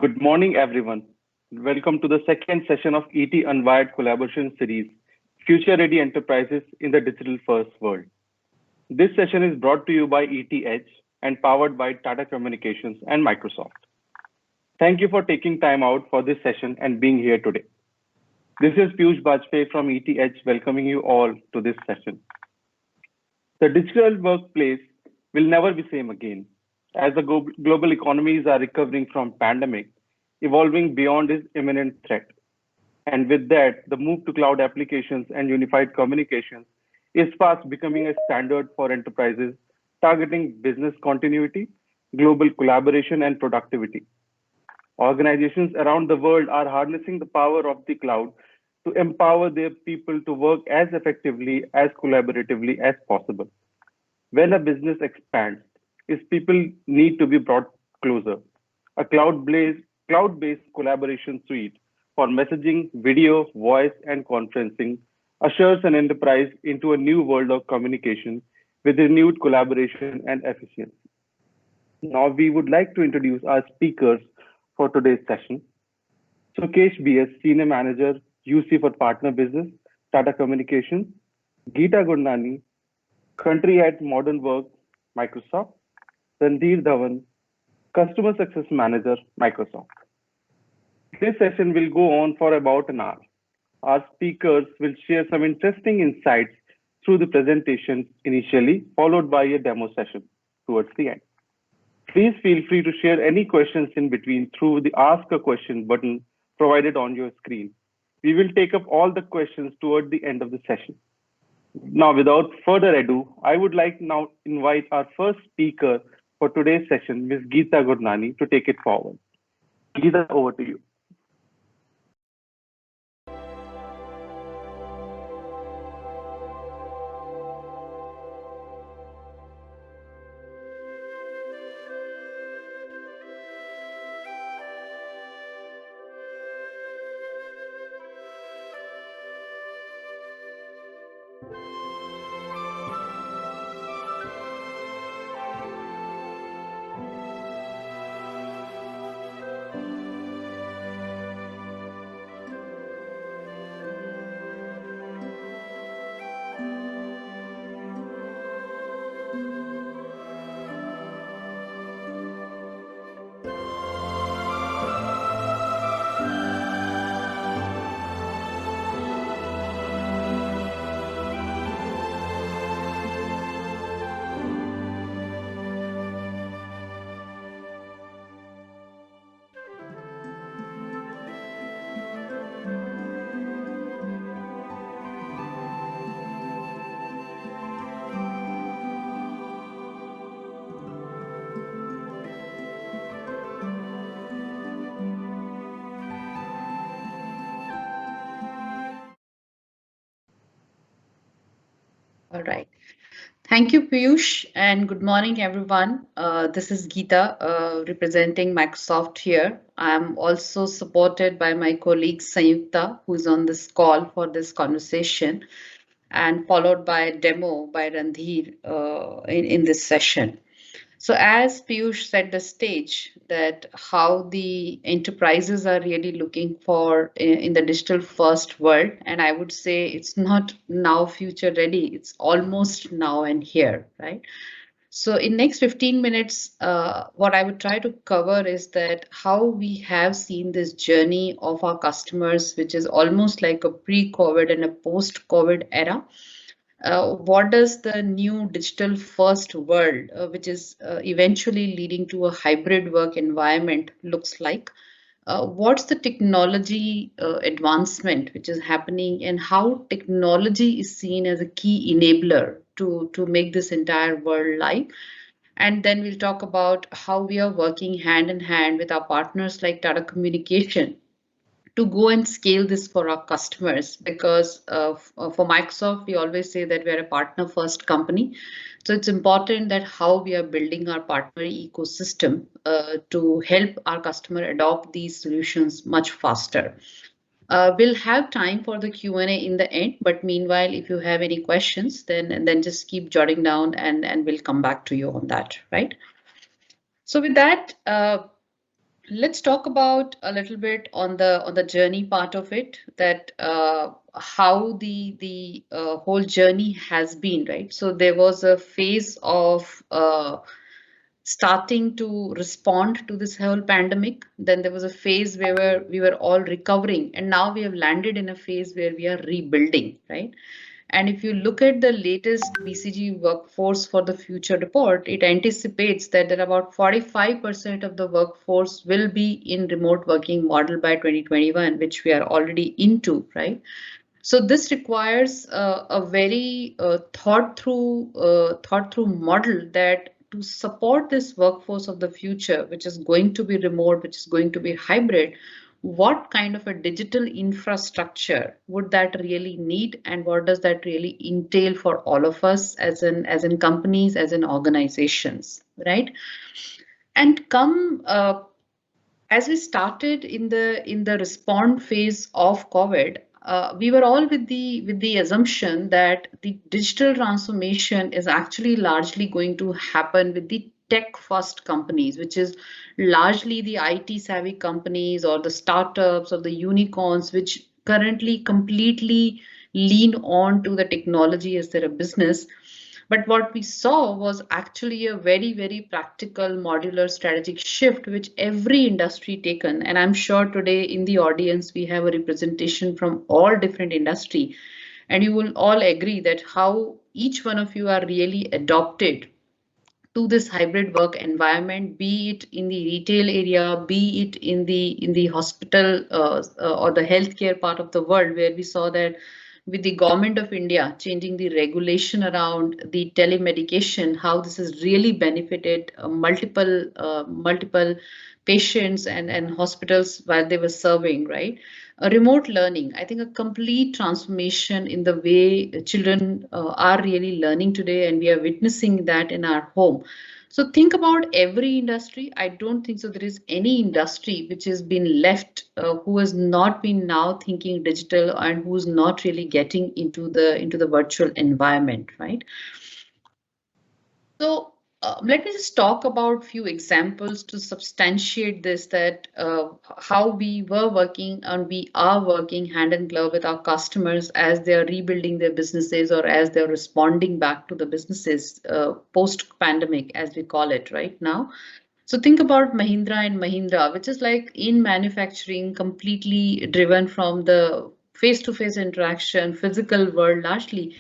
Good morning, everyone. Welcome to the second session of ET Unwired Collaboration Series, Future Ready Enterprises in the Digital First World. This session is brought to you by ETH and powered by Tata Communications and Microsoft. Thank you for taking time out for this session and being here today. This is Piyush Bajpayee from ETH welcoming you all to this session. The digital workplace will never be same again. As the global economies are recovering from pandemic, evolving beyond its imminent threat. And with that, the move to cloud applications and unified communications is fast becoming a standard for enterprises targeting business continuity, global collaboration, and productivity. Organizations around the world are harnessing the power of the cloud to empower their people to work as effectively, as collaboratively as possible. When a business expands, its people need to be brought closer. A cloud-based collaboration suite for messaging, video, voice, and conferencing ushers an enterprise into a new world of communication with renewed collaboration and efficiency. Now, we would like to introduce our speakers for today's session. Sukesh BS, Senior Manager, UC for Partner Business, Tata Communications. Gita Gurnani, Country at Modern Work, Microsoft. Randhir Dhawan, Customer Success Manager, Microsoft. This session will go on for about an hour. Our speakers will share some interesting insights through the presentation initially, followed by a demo session towards the end. Please feel free to share any questions in between through the Ask a Question button provided on your screen. We will take up all the questions toward the end of the session. Now, without further ado, I would like now invite our first speaker for today's session, Ms. Gita Gurnani, to take it forward. Gita, over to you. All right. Thank you, Piyush, and good morning, everyone. This is Geeta, representing Microsoft here. I'm also supported by my colleague Sanyukta, who's on this call for this conversation, and followed by a demo by Randhir in this session. So as Piyush set the stage that how the enterprises are really looking for in the digital first world, and I would say it's not now future ready, it's almost now and here, right? So in next 15 minutes, what I would try to cover is that how we have seen this journey of our customers, which is almost like a pre-COVID and a post-COVID era. What does the new digital first world, which is eventually leading to a hybrid work environment, looks like? What's the technology advancement which is happening, and how technology is seen as a key enabler to make this entire world live? And then we'll talk about how we are working hand in hand with our partners like Tata Communication to go and scale this for our customers, because for Microsoft, we always say that we're a partner first company. So it's important that how we are building our partner ecosystem to help our customer adopt these solutions much faster. We'll have time for the Q&A in the end, but meanwhile, if you have any questions, then just keep jotting down and we'll come back to you on that, right? So with that, Let's talk about a little bit on the journey part of it, that how the whole journey has been, right? So there was a phase of starting to respond to this whole pandemic. Then there was a phase where we were all recovering, and now we have landed in a phase where we are rebuilding, right? And if you look at the latest BCG Workforce for the Future report, it anticipates that there are about 45% of the workforce will be in remote working model by 2021, which we are already into, right? So this requires a very thought through model, that to support this workforce of the future, which is going to be remote, which is going to be hybrid, what kind of a digital infrastructure would that really need, and what does that really entail for all of us as in companies, as in organizations, right? And come as we started in the respond phase of COVID, we were all with the assumption that the digital transformation is actually largely going to happen with the tech first companies, which is largely the IT savvy companies or the startups or the unicorns, which currently completely lean on to the technology as their business. But what we saw was actually a very, very practical modular strategic shift, which every industry taken. And I'm sure today in the audience, we have a representation from all different industry. And you will all agree that how each one of you are really adopted to this hybrid work environment, be it in the retail area, be it in the hospital or the healthcare part of the world, where we saw that with the government of India changing the regulation around the telemedication, how this has really benefited multiple patients and hospitals while they were serving, right? A remote learning, I think a complete transformation in the way children are really learning today, and we are witnessing that in our home. So think about every industry. I don't think so there is any industry which has been left who has not been now thinking digital and who's not really getting into the virtual environment, right? So let me just talk about few examples to substantiate this, that how we were working and we are working hand in glove with our customers as they are rebuilding their businesses or as they're responding back to the businesses post pandemic, as we call it right now. So think about Mahindra and Mahindra, which is like in manufacturing, completely driven from the face-to-face interaction, physical world largely.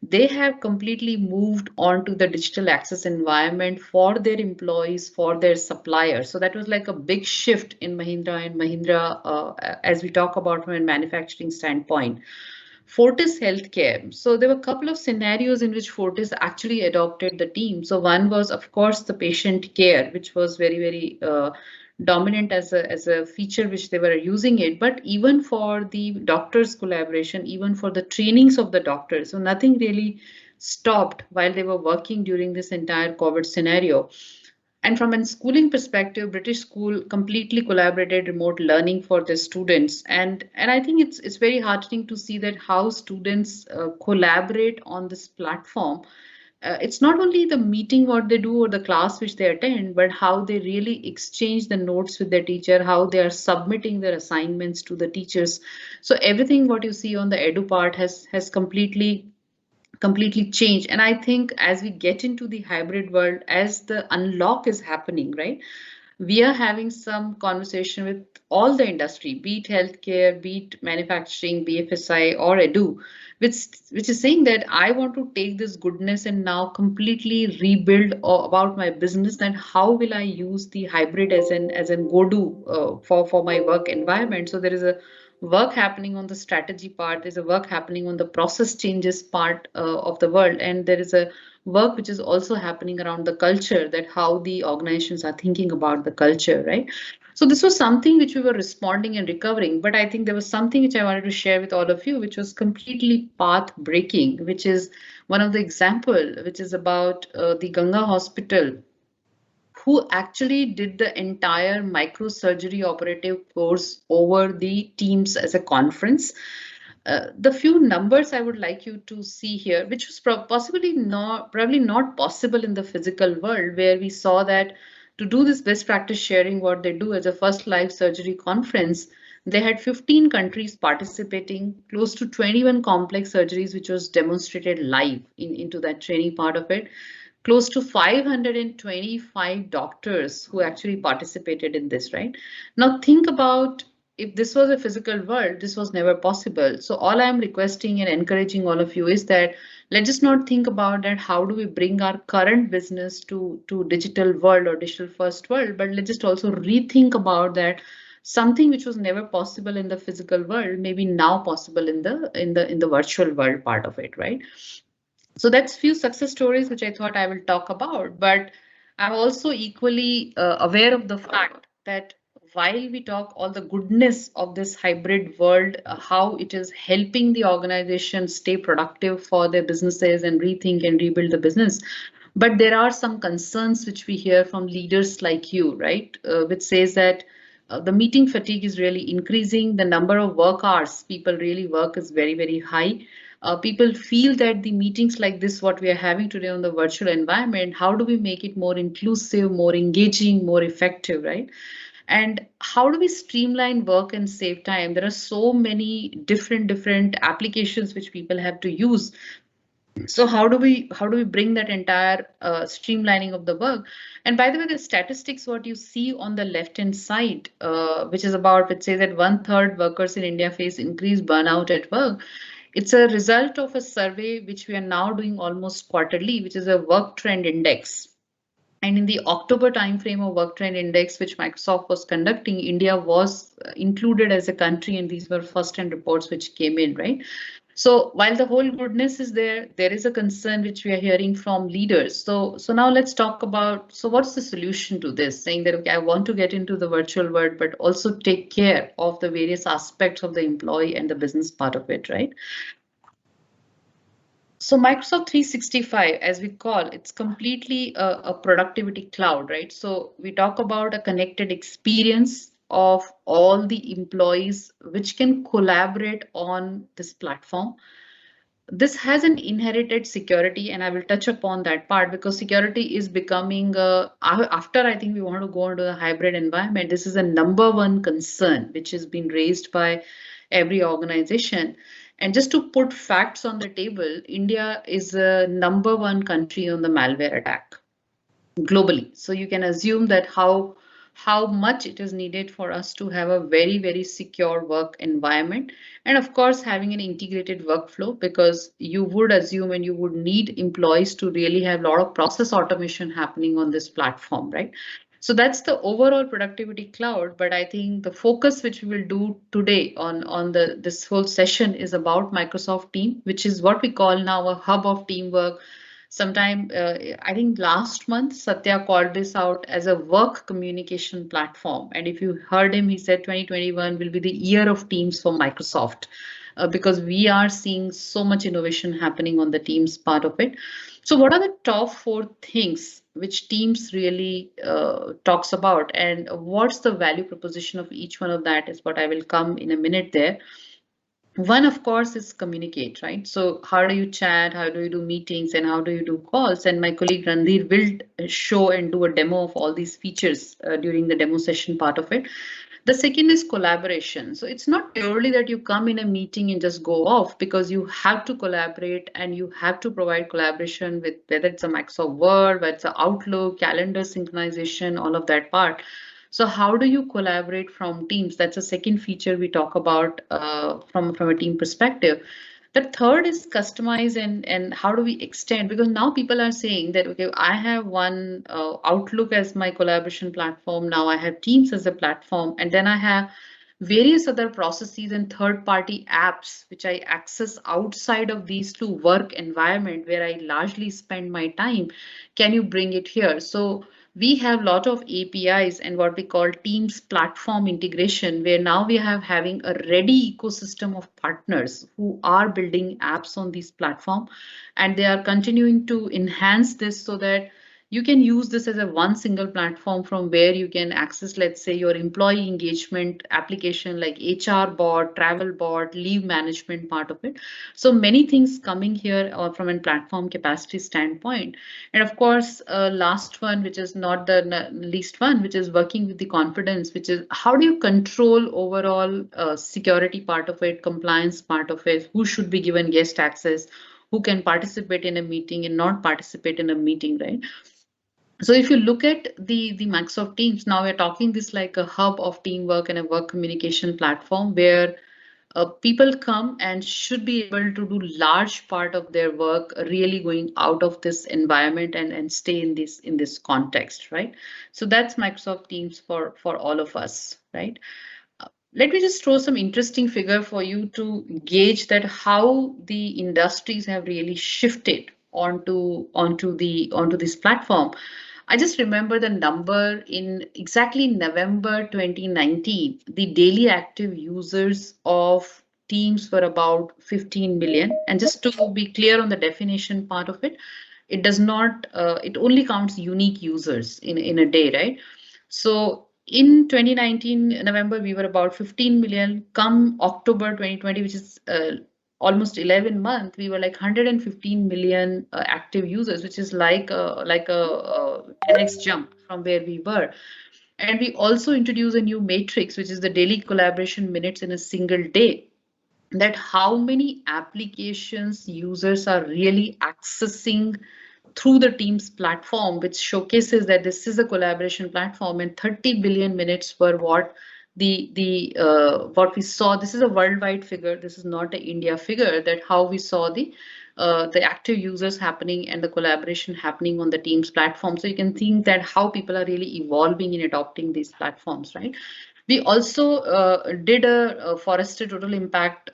They have completely moved on to the digital access environment for their employees, for their suppliers. So that was like a big shift in Mahindra and Mahindra as we talk about from a manufacturing standpoint. Fortis Healthcare. So there were a couple of scenarios in which Fortis actually adopted the team. So one was, of course, the patient care, which was very, very dominant as a feature which they were using it. But even for the doctors' collaboration, even for the trainings of the doctors, so nothing really stopped while they were working during this entire COVID scenario. And from a schooling perspective, British school completely collaborated remote learning for their students. And I think it's very heartening to see that how students collaborate on this platform. It's not only the meeting what they do or the class which they attend, but how they really exchange the notes with their teacher, how they are submitting their assignments to the teachers. So everything what you see on the edu part has completely changed. And I think as we get into the hybrid world, as the unlock is happening, right, we are having some conversation with all the industry, be it healthcare, be it manufacturing, BFSI or edu, which is saying that I want to take this goodness and now completely rebuild about my business, and how will I use the hybrid as an go-do for my work environment. So there is a work happening on the strategy part, there's a work happening on the process changes part of the world, and there is a work which is also happening around the culture, that how the organizations are thinking about the culture, right? So this was something which we were responding and recovering, but I think there was something which I wanted to share with all of you, which was completely path breaking, which is one of the example, which is about the Ganga Hospital, who actually did the entire microsurgery operative course over the Teams as a conference. The few numbers I would like you to see here, which was possibly not, probably not possible in the physical world, where we saw that To do this best practice sharing, what they do as a first live surgery conference, they had 15 countries participating, close to 21 complex surgeries, which was demonstrated live into that training part of it. Close to 525 doctors who actually participated in this, right? Now think about, if this was a physical world, this was never possible. So all I'm requesting and encouraging all of you is that let's just not think about that how do we bring our current business to digital world or digital first world, but let's just also rethink about that something which was never possible in the physical world, maybe now possible in the virtual world part of it, right? So that's few success stories which I thought I will talk about, but I'm also equally aware of the fact that while we talk all the goodness of this hybrid world, how it is helping the organization stay productive for their businesses and rethink and rebuild the business, but there are some concerns which we hear from leaders like you, right? Which says that the meeting fatigue is really increasing. The number of work hours people really work is very, very high. People feel that the meetings like this, what we are having today on the virtual environment, how do we make it more inclusive, more engaging, more effective, right? And how do we streamline work and save time? There are so many different applications which people have to use. So how do we bring that entire streamlining of the work? And by the way, the statistics what you see on the left hand side, which is about, let's say that 1/3 workers in India face increased burnout at work. It's a result of a survey which we are now doing almost quarterly, which is a work trend index. And in the October timeframe of Work Trend Index, which Microsoft was conducting, India was included as a country, and these were first-hand reports which came in, right? So while the whole goodness is there, there is a concern which we are hearing from leaders. So now let's talk about, so what's the solution to this? Saying that, okay, I want to get into the virtual world, but also take care of the various aspects of the employee and the business part of it, right? So Microsoft 365, as we call, it's completely a productivity cloud, right? So we talk about a connected experience of all the employees which can collaborate on this platform. This has an inherited security, and I will touch upon that part because security is becoming, after I think we want to go into the hybrid environment, this is a number one concern which has been raised by every organization. And just to put facts on the table, India is the number one country on the malware attack globally. So you can assume that how much it is needed for us to have a very secure work environment, and of course having an integrated workflow, because you would assume and you would need employees to really have a lot of process automation happening on this platform, right? So that's the overall productivity cloud. But I think the focus which we will do today on the this whole session is about Microsoft Team, which is what we call now a hub of teamwork. Sometime, I think last month, Satya called this out as a work communication platform. And if you heard him, he said 2021 will be the year of Teams for Microsoft, because we are seeing so much innovation happening on the Teams part of it. So what are the top 4 things which Teams really talks about, and what's the value proposition of each one of that is what I will come in a minute there. One, of course, is communicate, right? So how do you chat, how do you do meetings, and how do you do calls? And my colleague Randhir will show and do a demo of all these features during the demo session part of it. The second is collaboration. So it's not purely that you come in a meeting and just go off, because you have to collaborate and you have to provide collaboration with whether it's a Microsoft Word, whether it's an Outlook, calendar synchronization, all of that part. So how do you collaborate from teams? That's a second feature we talk about from a team perspective. The third is customize and how do we extend? Because now people are saying that, okay, I have one Outlook as my collaboration platform. Now I have Teams as a platform, and then I have various other processes and third-party apps which I access outside of these two work environment where I largely spend my time. Can you bring it here? So we have a lot of APIs and what we call Teams platform integration, where now we have having a ready ecosystem of partners who are building apps on this platform, and they are continuing to enhance this so that you can use this as a one single platform from where you can access, let's say, your employee engagement application like HR bot, travel bot, leave management part of it. So many things coming here from a platform capacity standpoint. And of course, last one, which is not the least one, which is working with the confidence, which is how do you control overall security part of it, compliance part of it, who should be given guest access, who can participate in a meeting and not participate in a meeting, right? So if you look at the Microsoft Teams, now we're talking this like a hub of teamwork and a work communication platform where people come and should be able to do large part of their work really going out of this environment and stay in this context, right? So that's Microsoft Teams for all of us, right? Let me just throw some interesting figure for you to gauge that how the industries have really shifted onto this platform. I just remember the number in exactly November 2019, the daily active users of Teams were about 15 million. And just to be clear on the definition part of it, it does not, it only counts unique users in a day, right? So in 2019 November, we were about 15 million. Come October 2020, which is almost 11 months, we were like 115 million active users, which is like a 10x jump from where we were. And we also introduced a new matrix, which is the daily collaboration minutes in a single day, that how many applications users are really accessing through the Teams platform, which showcases that this is a collaboration platform, and 30 billion minutes were what what we saw. This is a worldwide figure. This is not an India figure. That how we saw the active users happening and the collaboration happening on the Teams platform. So you can think that how people are really evolving in adopting these platforms, right? We also did a Forrester total impact,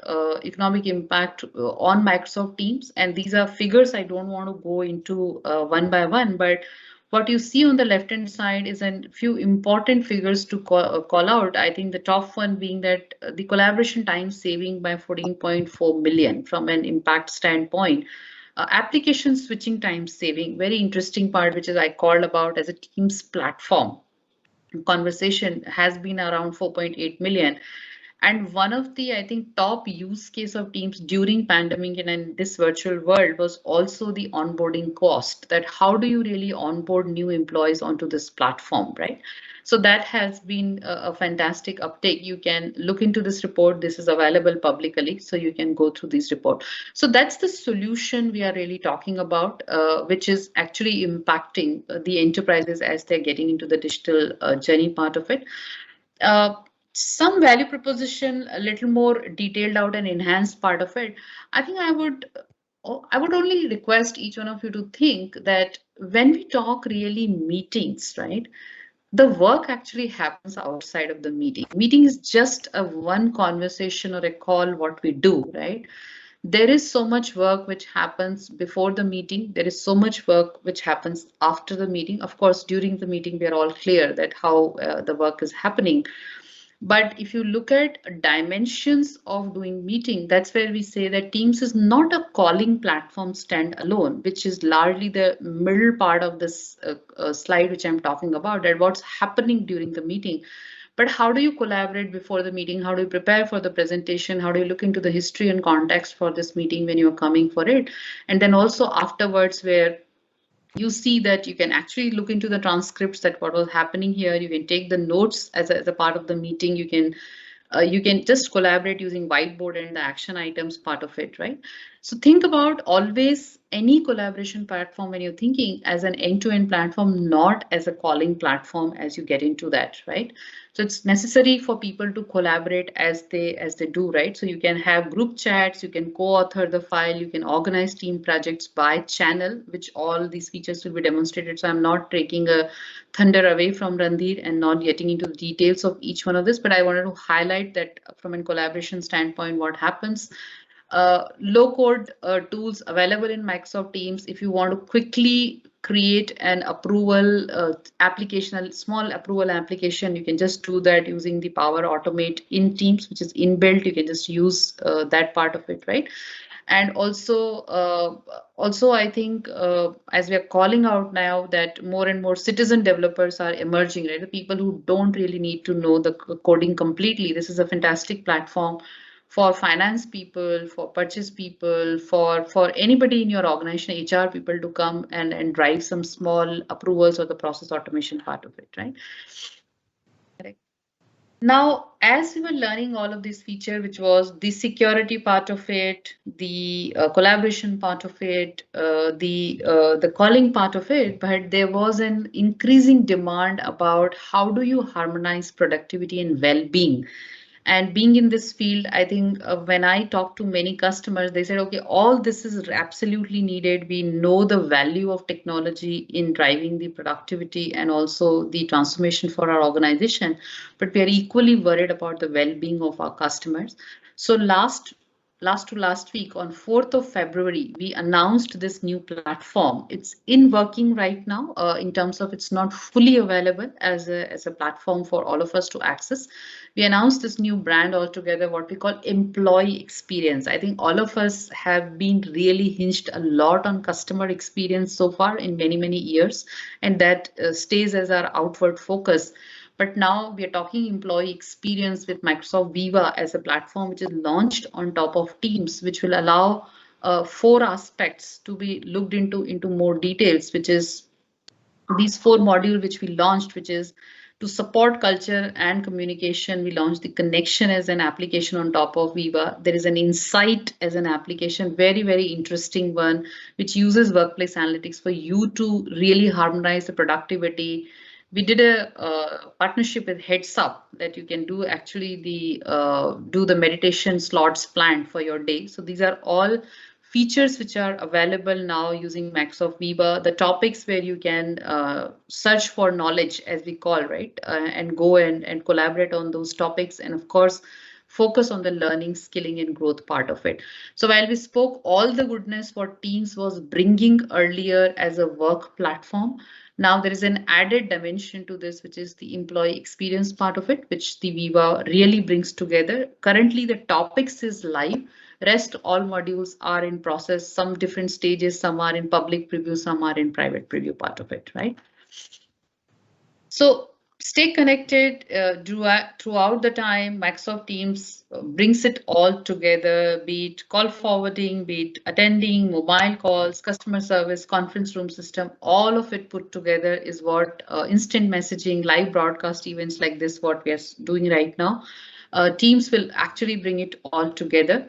economic impact on Microsoft Teams, and these are figures I don't want to go into one by one, but what you see on the left-hand side is a few important figures to call out. I think the top one being that the collaboration time saving by 14.4 million from an impact standpoint. Application switching time saving, very interesting part, which is I called about as a Teams platform conversation, has been around 4.8 million. And one of the, I think, top use case of Teams during pandemic and in this virtual world was also the onboarding cost, that how do you really onboard new employees onto this platform, right? So that has been a fantastic uptake. You can look into this report. This is available publicly, so you can go through this report. So that's the solution we are really talking about, which is actually impacting the enterprises as they're getting into the digital journey part of it. Some value proposition, a little more detailed out and enhanced part of it. I think I would only request each one of you to think that when we talk really meetings, right? The work actually happens outside of the meeting. Meeting is just a one conversation or a call, what we do, right? There is so much work which happens before the meeting. There is so much work which happens after the meeting. Of course, during the meeting, we are all clear that how the work is happening. But if you look at dimensions of doing meeting, that's where we say that Teams is not a calling platform standalone, which is largely the middle part of this slide, which I'm talking about, that what's happening during the meeting. But how do you collaborate before the meeting? How do you prepare for the presentation? How do you look into the history and context for this meeting when you're coming for it? And then also afterwards, where you see that you can actually look into the transcripts that what was happening here. You can take the notes as a part of the meeting. You can just collaborate using whiteboard and the action items part of it, right? So think about always any collaboration platform when you're thinking as an end-to-end platform, not as a calling platform as you get into that, right? So it's necessary for people to collaborate as they do, right? So you can have group chats, you can co-author the file, you can organize team projects by channel, which all these features will be demonstrated. So I'm not taking a thunder away from Randhir and not getting into the details of each one of this, but I wanted to highlight that from a collaboration standpoint, what happens. Low code tools available in Microsoft Teams. If you want to quickly create an approval application, a small approval application, you can just do that using the Power Automate in Teams, which is inbuilt. You can just use that part of it, right? And also I think as we are calling out now that more and more citizen developers are emerging, right? The people who don't really need to know the coding completely. This is a fantastic platform for finance people, for purchase people, for anybody in your organization, HR people to come and drive some small approvals or the process automation part of it, right? Correct. Now, as we were learning all of these features, which was the security part of it, the collaboration part of it, the calling part of it, but there was an increasing demand about how do you harmonize productivity and well-being. And being in this field, I think when I talk to many customers, they said, okay, all this is absolutely needed. We know the value of technology in driving the productivity and also the transformation for our organization, but we are equally worried about the well-being of our customers. So last week on 4th of February, we announced this new platform. It's in working right now in terms of it's not fully available as a platform for all of us to access. We announced this new brand altogether, what we call employee experience. I think all of us have been really hinged a lot on customer experience so far in many, many years, and that stays as our outward focus. But now we are talking employee experience with Microsoft Viva as a platform which is launched on top of Teams, which will allow four aspects to be looked into more details, which is these four modules which we launched, which is to support culture and communication. We launched the connection as an application on top of Viva. There is an insight as an application, very, very interesting one, which uses workplace analytics for you to really harmonize the productivity. We did a partnership with Heads Up that you can do actually do the meditation slots planned for your day. So these are all features which are available now using Microsoft Viva, the topics where you can search for knowledge, as we call, right, and go and collaborate on those topics, and of course, focus on the learning, skilling, and growth part of it. So while we spoke all the goodness what Teams was bringing earlier as a work platform, now there is an added dimension to this, which is the employee experience part of it, which the Viva really brings together. Currently, the topics is live. Rest all modules are in process, some different stages, some are in public preview, some are in private preview part of it, right? So stay connected throughout the time. Microsoft Teams brings it all together, be it call forwarding, be it attending, mobile calls, customer service, conference room system, all of it put together is what instant messaging, live broadcast events like this, what we are doing right now. Teams will actually bring it all together.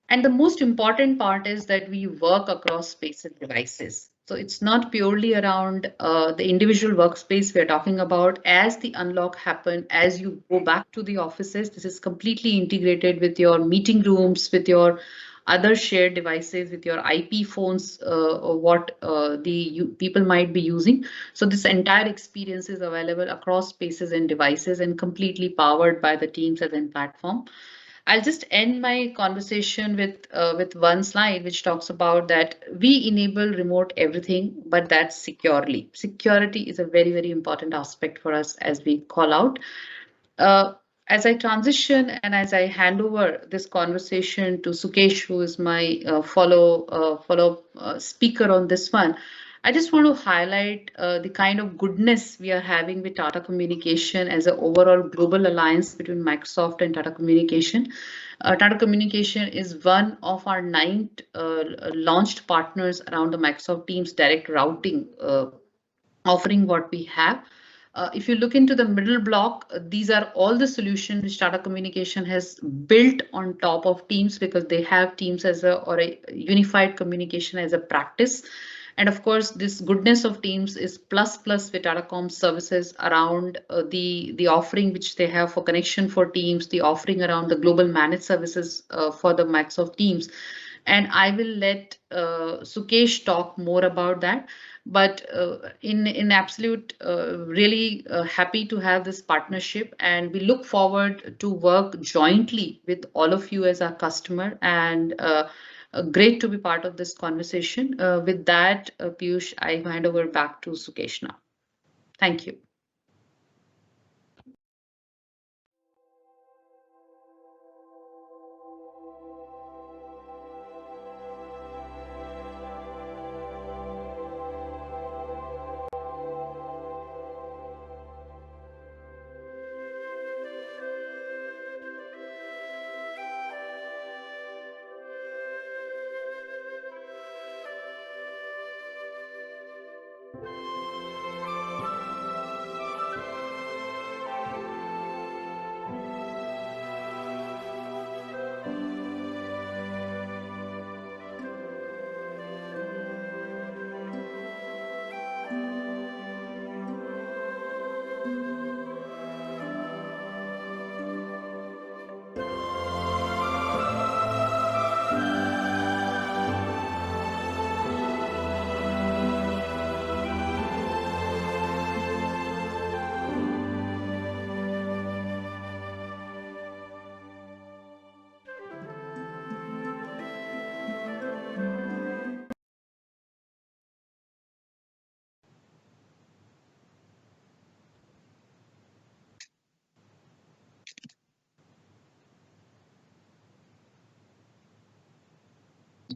And the most important part is that we work across space and devices. So it's not purely around the individual workspace we're talking about. As the unlock happen, as you go back to the offices, this is completely integrated with your meeting rooms, with your other shared devices, with your IP phones, or what people might be using. So this entire experience is available across spaces and devices and completely powered by the Teams as a platform. I'll just end my conversation with one slide which talks about that we enable remote everything, but that's securely. Security is a very, very important aspect for us as we call out. Uh, as I transition and as I hand over this conversation to Sukesh, who is my follow speaker on this one, I just want to highlight the kind of goodness we are having with Tata Communication as an overall global alliance between Microsoft and Tata Communication. Tata Communication is one of our 9 launched partners around the Microsoft Teams direct routing offering what we have. If you look into the middle block, these are all the solutions which Tata Communication has built on top of Teams, because they have Teams as a unified communication as a practice. And of course, this goodness of Teams is plus with Tata services around the offering which they have for connection for Teams, the offering around the global managed services for the Microsoft Teams. And I will let Sukesh talk more about that. But in absolute, really happy to have this partnership, and we look forward to work jointly with all of you as our customer, and great to be part of this conversation. With that, Piyush, I hand over back to Sukesh now. Thank you.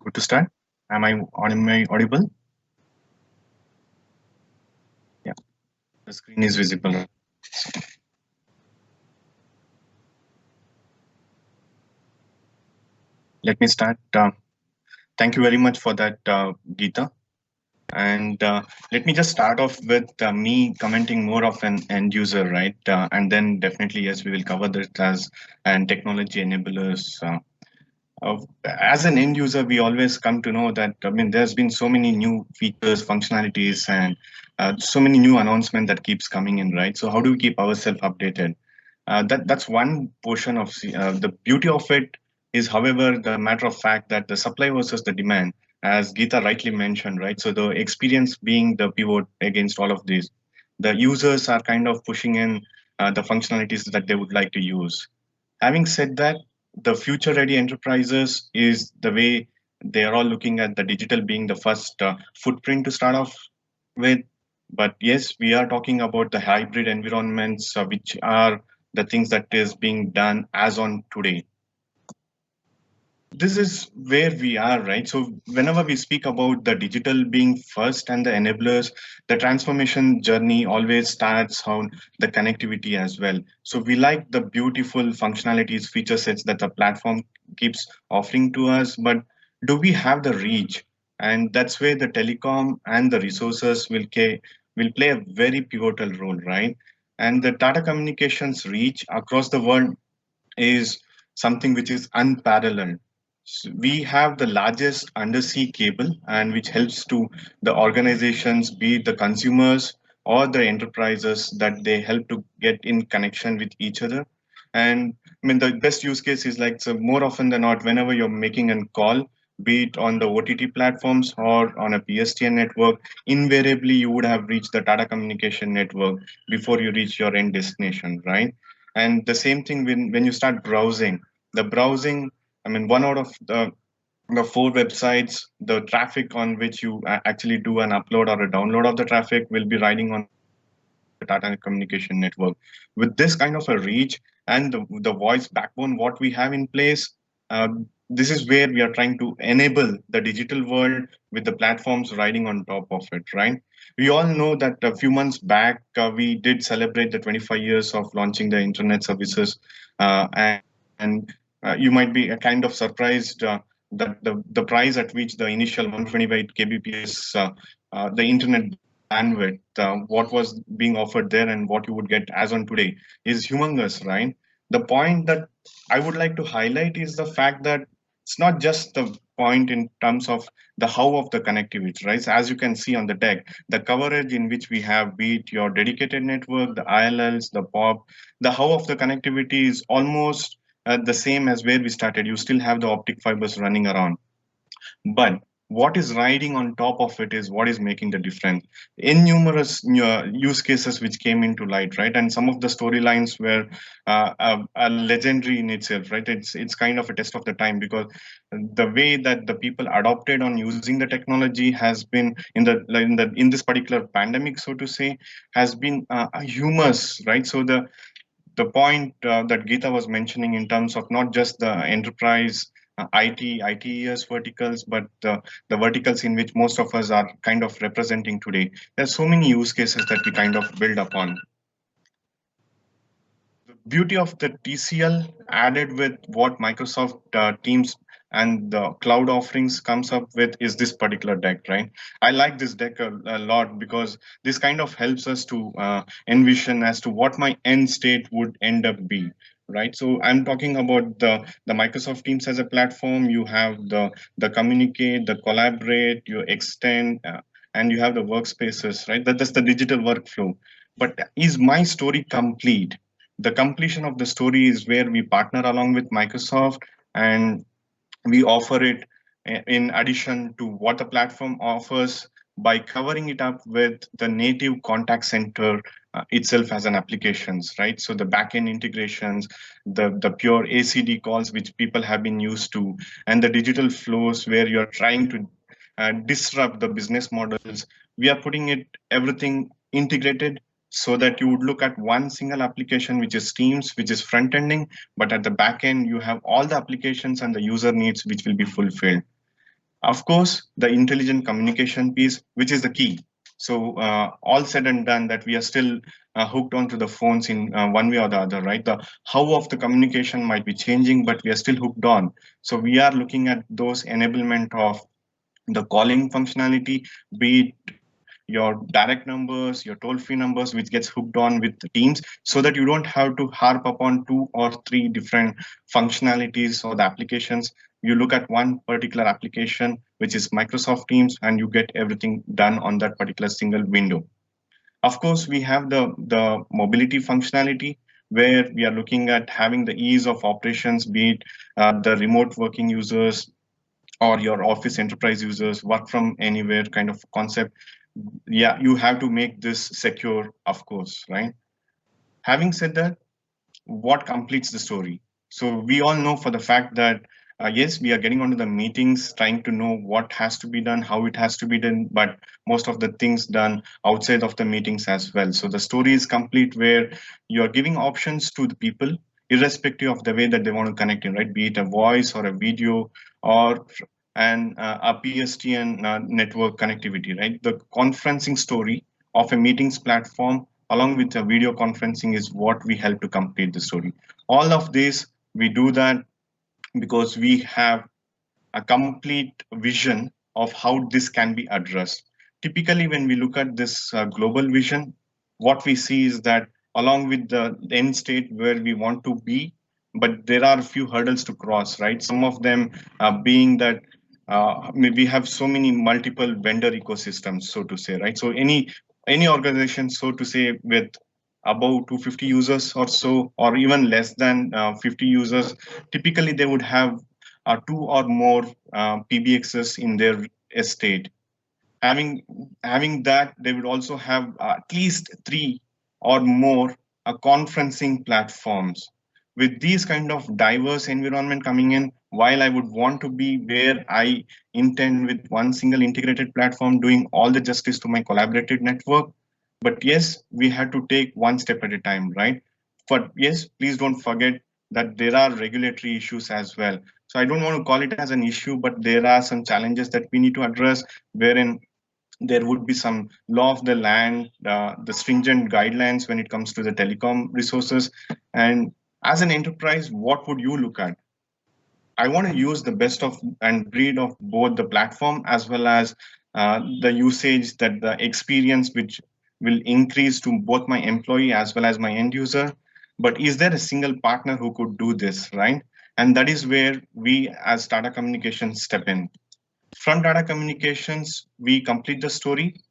good to start. Am I audible? Yeah, the screen is visible, right? Let me start. Thank you very much for that, Geeta. And let me just start off with me commenting more of an end user, right? And then definitely, yes, we will cover this as and technology enablers. As an end user, we always come to know that, I mean, there's been so many new features, functionalities, and so many new announcements that keeps coming in, right? So how do we keep ourselves updated? That's one portion of the beauty of it is, however, the matter of fact that the supply versus the demand, as Geeta rightly mentioned, right? So the experience being the pivot against all of these, the users are kind of pushing in the functionalities that they would like to use. Having said that, the future ready enterprises is the way they are all looking at the digital being the first footprint to start off with. But yes, we are talking about the hybrid environments, which are the things that is being done as on today. This is where we are, right? So whenever we speak about the digital being first and the enablers, the transformation journey always starts on the connectivity as well. So we like the beautiful functionalities, feature sets that the platform keeps offering to us, but do we have the reach? And that's where the telecom and the resources will play a very pivotal role, right? And the Tata Communications reach across the world is something which is unparalleled. We have the largest undersea cable, and which helps to the organizations, be it the consumers or the enterprises, that they help to get in connection with each other. And I mean, the best use case is like, so more often than not, whenever you're making a call, be it on the OTT platforms or on a PSTN network, invariably you would have reached the Tata Communication network before you reach your end destination, right? And the same thing when you start browsing. The browsing, I mean, one out of the four websites, the traffic on which you actually do an upload or a download of the traffic will be riding on the Tata Communication network. With this kind of a reach and the voice backbone, what we have in place, this is where we are trying to enable the digital world with the platforms riding on top of it, right? We all know that a few months back, we did celebrate the 25 years of launching the internet services. And you might be kind of surprised that the price at which the initial 128 kbps, the internet bandwidth, what was being offered there and what you would get as on today is humongous, right? The point that I would like to highlight is the fact that it's not just the point in terms of the how of the connectivity, right? So as you can see on the deck, the coverage in which we have, be it your dedicated network, the ILLs, the POP, the how of the connectivity is almost the same as where we started. You still have the optic fibers running around, but what is riding on top of it is what is making the difference. In numerous use cases which came into light, right? And some of the storylines were legendary in itself, right? It's kind of a test of the time, because the way that the people adopted on using the technology has been in this particular pandemic, so to say, has been humorous, right? So the point that Geeta was mentioning in terms of not just the enterprise ITES verticals, but the verticals in which most of us are kind of representing today. There's so many use cases that we kind of build upon. The beauty of the TCL added with what Microsoft Teams and the cloud offerings comes up with is this particular deck, right? I like this deck a lot, because this kind of helps us to envision as to what my end state would end up be, right? So I'm talking about the Microsoft Teams as a platform. You have the communicate, the collaborate, you extend, and you have the workspaces, right? That's the digital workflow. But is my story complete? The completion of the story is where we partner along with Microsoft, and we offer it in addition to what the platform offers, by covering it up with the native contact center itself as an applications, right? So the backend integrations, the pure ACD calls which people have been used to, and the digital flows where you're trying to disrupt the business models. We are putting it everything integrated, so that you would look at one single application, which is Teams, which is front ending, but at the back end you have all the applications and the user needs which will be fulfilled. Of course, the intelligent communication piece, which is the key. So all said and done, that we are still hooked onto the phones in one way or the other, right? The how of the communication might be changing, but we are still hooked on. So we are looking at those enablement of the calling functionality, be it your direct numbers, your toll-free numbers, which gets hooked on with the Teams, so that you don't have to harp upon two or three different functionalities or the applications. You look at one particular application, which is Microsoft Teams, and you get everything done on that particular single window. Of course, we have the mobility functionality, where we are looking at having the ease of operations, be it the remote working users or your office enterprise users, work from anywhere kind of concept. Yeah, you have to make this secure, of course, right? Having said that, what completes the story? So we all know for the fact that yes, we are getting onto the meetings, trying to know what has to be done, how it has to be done, but most of the things done outside of the meetings as well. So the story is complete, where you are giving options to the people, irrespective of the way that they want to connect in, right? Be it a voice or a video or a PSTN network connectivity, right? The conferencing story of a meetings platform along with the video conferencing is what we help to complete the story. All of this, we do that because we have a complete vision of how this can be addressed. Typically, when we look at this global vision, what we see is that along with the end state where we want to be, but there are a few hurdles to cross, right? Some of them being that we have so many multiple vendor ecosystems, so to say, right? So any organization, so to say, with about 250 users or so, or even less than 50 users, typically they would have two or more PBXs in their estate. Having having that, they would also have at least three or more conferencing platforms. With these kind of diverse environment coming in, while I would want to be where I intend with one single integrated platform, doing all the justice to my collaborative network, but yes, we had to take one step at a time, right? But yes, please don't forget that there are regulatory issues as well. So I don't want to call it as an issue, but there are some challenges that we need to address, wherein there would be some law of the land, the stringent guidelines when it comes to the telecom resources. And as an enterprise, what would you look at? I want to use the best of and breed of both the platform as well as the usage, that the experience which will increase to both my employee as well as my end user. But is there a single partner who could do this, right? And that is where we as Tata Communications step in. From Tata Communications, we complete the story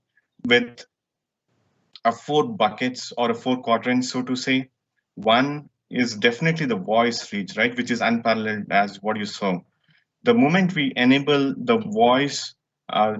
with a four buckets or a four quadrants, so to say. One is definitely the voice reach, right, which is unparalleled as what you saw. The moment we enable the voice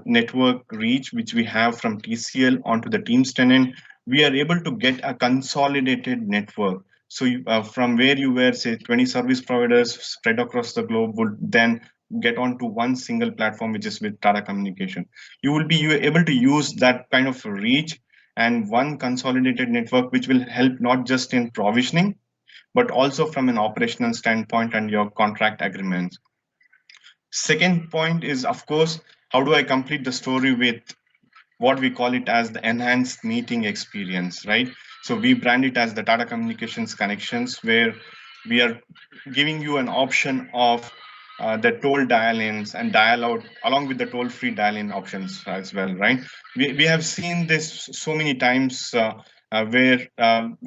network reach, which we have from TCL onto the Teams tenant, we are able to get a consolidated network. So from where you were, say, 20 service providers spread across the globe would then get onto one single platform, which is with Tata Communication. You able to use that kind of reach and one consolidated network, which will help not just in provisioning, but also from an operational standpoint and your contract agreements. Second point is, of course, how do I complete the story with what we call it as the enhanced meeting experience, right? So we brand it as the Tata Communications Connections, where we are giving you an option of the toll dial-ins and dial out along with the toll-free dial-in options as well, right? We have seen this so many times where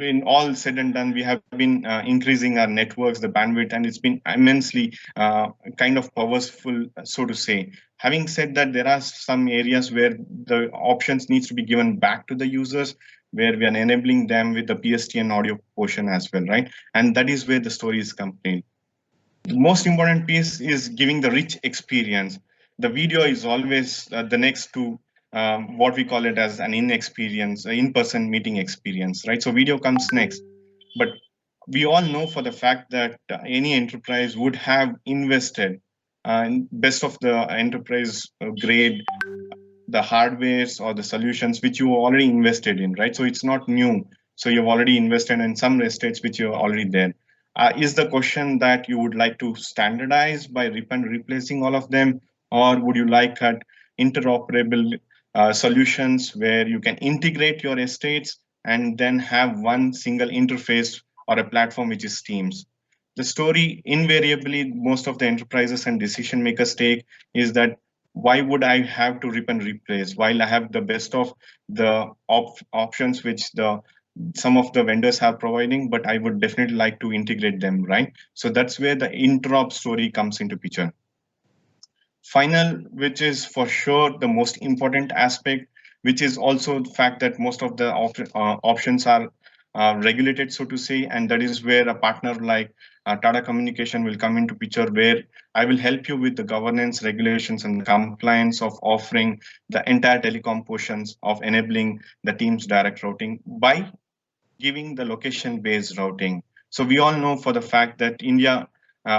in all said and done, we have been increasing our networks, the bandwidth, and it's been immensely kind of powerful, so to say. Having said that, there are some areas where the options needs to be given back to the users, where we are enabling them with the PSTN audio portion as well, right? And that is where the story is complete. The most important piece is giving the rich experience. The video is always the next to what we call it as an in-experience, in-person meeting experience, right? So video comes next. But we all know for the fact that any enterprise would have invested in best of the enterprise grade, the hardwares or the solutions which you already invested in, right? So it's not new. So you've already invested in some estates which you're already there. Is the question that you would like to standardize by rip and replacing all of them, or would you like interoperable solutions where you can integrate your estates and then have one single interface or a platform which is Teams? The story invariably most of the enterprises and decision makers take is that why would I have to rip and replace while I have the best of the options which the some of the vendors are providing, but I would definitely like to integrate them, right? So that's where the interop story comes into picture. Final, which is for sure the most important aspect, which is also the fact that most of the options are regulated, so to say, and that is where a partner like Tata Communication will come into picture, where I will help you with the governance, regulations, and the compliance of offering the entire telecom portions of enabling the team's direct routing by giving the location based routing. So we all know for the fact that India,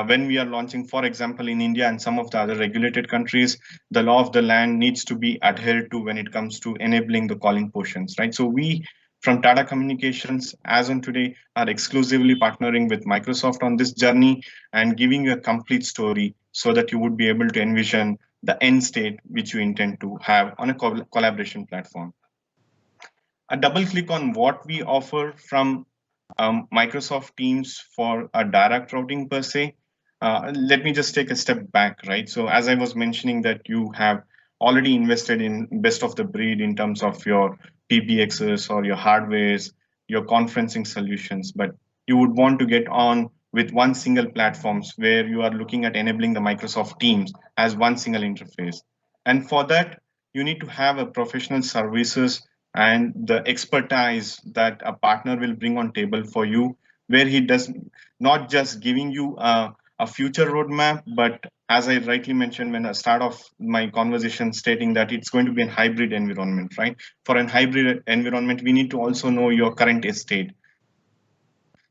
when we are launching, for example, in India and some of the other regulated countries, the law of the land needs to be adhered to when it comes to enabling the calling portions, right? So we from Tata Communications, as on today, are exclusively partnering with Microsoft on this journey and giving you a complete story so that you would be able to envision the end state which you intend to have on a collaboration platform. A double click on what we offer from Microsoft Teams for a direct routing per se. Let me just take a step back, right? So as I was mentioning that you have already invested in best of the breed in terms of your PBXs or your hardwares, your conferencing solutions, but you would want to get on with one single platforms where you are looking at enabling the Microsoft Teams as one single interface. And for that, you need to have a professional services and the expertise that a partner will bring on table for you, where he does not just giving you a future roadmap, but as I rightly mentioned when I start off my conversation stating that it's going to be a hybrid environment, right? For an hybrid environment, we need to also know your current estate.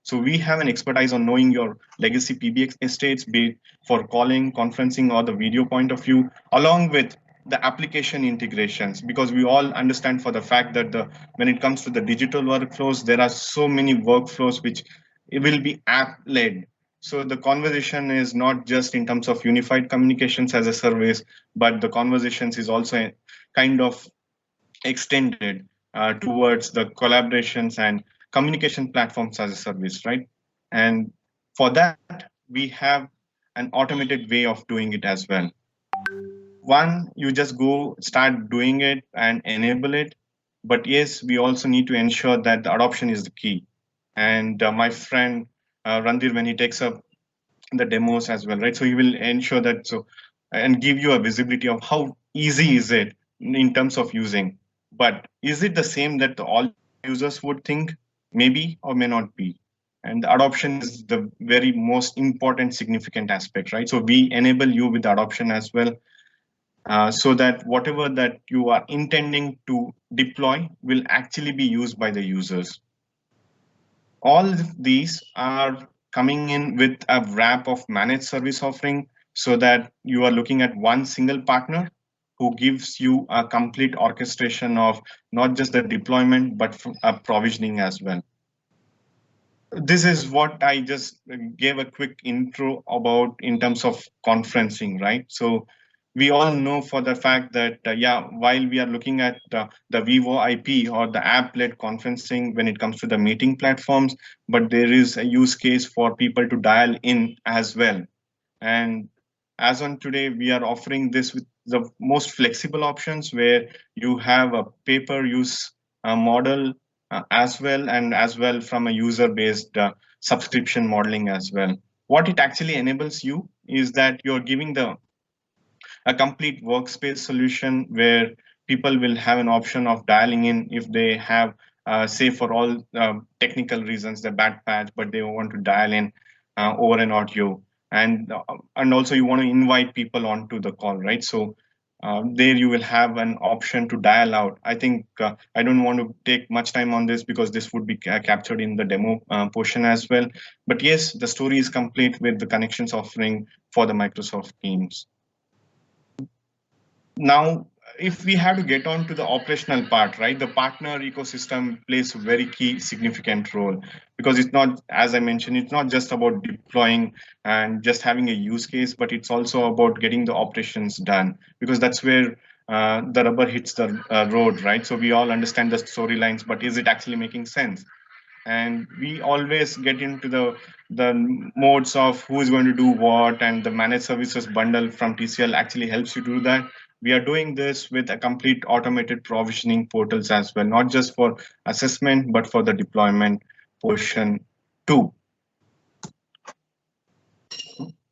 So we have an expertise on knowing your legacy PBX estates, be it for calling, conferencing, or the video point of view, along with the application integrations, because we all understand for the fact that the when it comes to the digital workflows, there are so many workflows which it will be app led. So the conversation is not just in terms of unified communications as a service, but the conversations is also kind of extended towards the collaborations and communication platforms as a service, right? And for that, we have an automated way of doing it as well. One, you just go start doing it and enable it. But yes, we also need to ensure that the adoption is the key. And my friend Randir, when he takes up the demos as well, right? So he will ensure that so and give you a visibility of how easy is it in terms of using. But is it the same that all users would think? Maybe or may not be. And the adoption is the very most important significant aspect, right? So we enable you with the adoption as well, so that whatever that you are intending to deploy will actually be used by the users. All of these are coming in with a wrap of managed service offering so that you are looking at one single partner who gives you a complete orchestration of not just the deployment but a provisioning as well. This is what I just gave a quick intro about in terms of conferencing, right? So we all know for the fact that, yeah, while we are looking at the Vivo IP or the app-led conferencing when it comes to the meeting platforms, but there is a use case for people to dial in as well. And as on today, we are offering this with the most flexible options where you have a pay-per-use model as well, and as well from a user-based subscription modeling as well. What it actually enables you is that you're giving the a complete workspace solution where people will have an option of dialing in if they have, say, for all technical reasons, the bad patch, but they want to dial in over an audio, and also you want to invite people onto the call, right? So there you will have an option to dial out. I think I don't want to take much time on this because this would be captured in the demo portion as well. But yes, the story is complete with the connections offering for the Microsoft Teams. Now, if we have to get on to the operational part, right, the partner ecosystem plays a very key significant role, because it's not, as I mentioned, it's not just about deploying and just having a use case, but it's also about getting the operations done, because that's where the rubber hits the road, right? So we all understand the storylines, but is it actually making sense? And we always get into the modes of who is going to do what, and the managed services bundle from TCL actually helps you do that. We are doing this with a complete automated provisioning portals as well, not just for assessment but for the deployment portion too.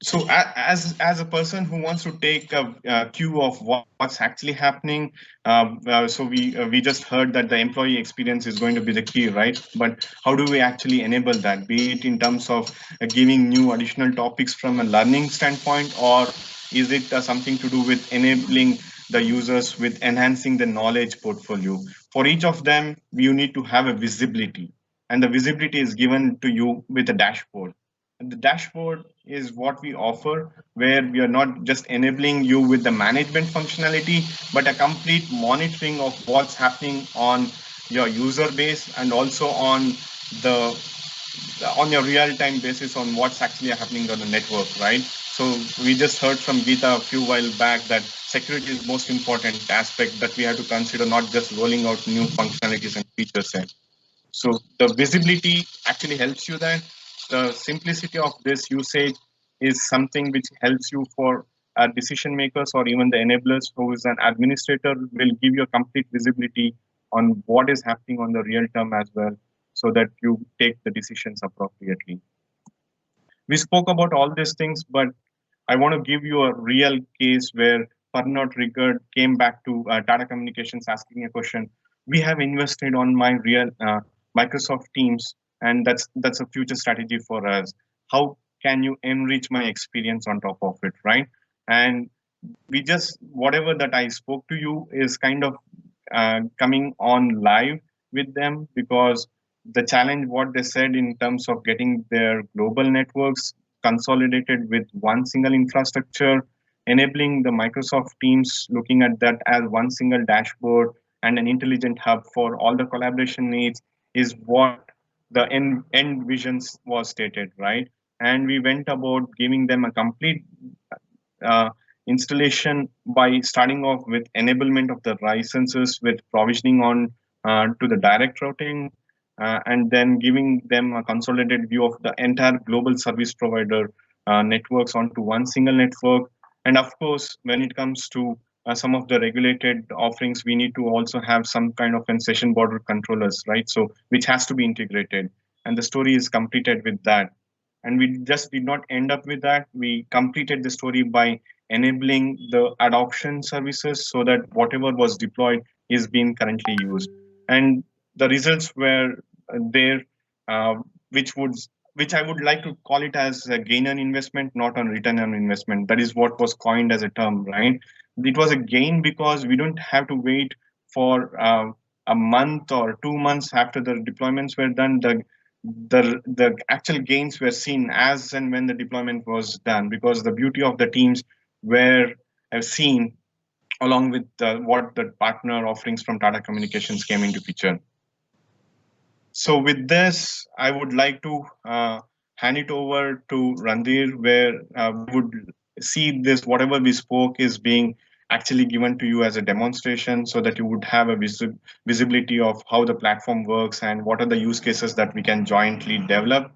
So as a person who wants to take a cue of what's actually happening, so we just heard that the employee experience is going to be the key, right? But how do we actually enable that, be it in terms of giving new additional topics from a learning standpoint, or is it something to do with enabling the users with enhancing the knowledge portfolio? For each of them you need to have a visibility, and the visibility is given to you with a dashboard. And the dashboard is what we offer, where we are not just enabling you with the management functionality, but a complete monitoring of what's happening on your user base, and also the on your real-time basis on what's actually happening on the network, right? So we just heard from Gita a few while back that security is most important aspect that we have to consider, not just rolling out new functionalities and features. So the visibility actually helps you there. The simplicity of this usage is something which helps you for decision makers or even the enablers who is an administrator will give you a complete visibility on what is happening on the real term as well, so that you take the decisions appropriately. We spoke about all these things, but I want to give you a real case where Pernod Ricard came back to Tata Communications asking a question. We have invested on my real Microsoft Teams, and that's a future strategy for us. How can you enrich my experience on top of it, right? And we just whatever that I spoke to you is kind of coming on live with them, because the challenge what they said in terms of getting their global networks consolidated with one single infrastructure, enabling the Microsoft Teams, looking at that as one single dashboard and an intelligent hub for all the collaboration needs, is what the end visions was stated, right? And we went about giving them a complete uh, installation by starting off with enablement of the licenses with provisioning on to the direct routing, and then giving them a consolidated view of the entire global service provider networks onto one single network. And of course, when it comes to some of the regulated offerings, we need to also have some kind of a session border controllers, right? So which has to be integrated, and the story is completed with that. And we just did not end up with that. We completed the story by enabling the adoption services so that whatever was deployed is being currently used. And the results were there, uh, which would which I would like to call it as a gain on investment, not on return on investment. That is what was coined as a term, right? It was a gain because we don't have to wait for a month or 2 months after the deployments were done. The actual gains were seen as and when the deployment was done, because the beauty of the teams were seen along with what the partner offerings from Tata Communications came into picture. So with this, I would like to hand it over to Randir, where we would see this, whatever we spoke is being actually given to you as a demonstration, so that you would have a visibility of how the platform works and what are the use cases that we can jointly develop.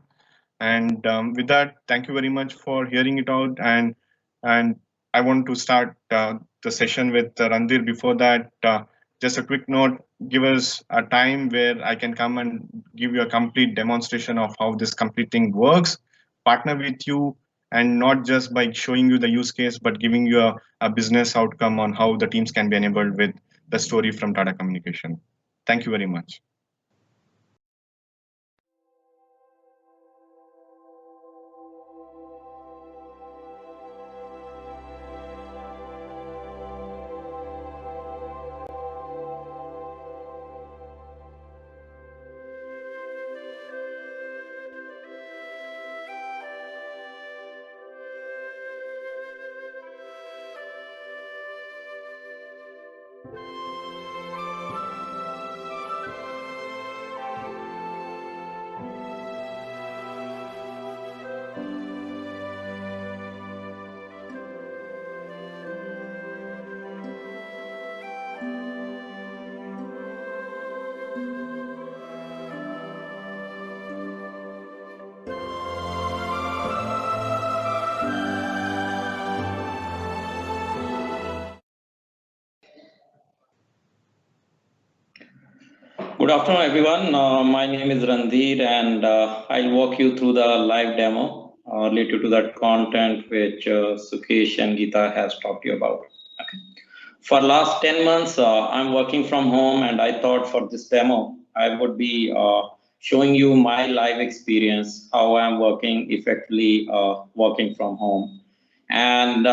And with that, thank you very much for hearing it out. And I want to start the session with Randir. Before that, just a quick note: give us a time where I can come and give you a complete demonstration of how this complete thing works, partner with you, and not just by showing you the use case, but giving you a business outcome on how the teams can be enabled with the story from Tata Communication. Thank you very much. Good afternoon, everyone. My name is Randhir, and I'll walk you through the live demo related to that content which Sukesh and Gita has talked to you about. Okay. For last 10 months, I'm working from home, and I thought for this demo, I would be showing you my live experience, how I'm working effectively working from home. And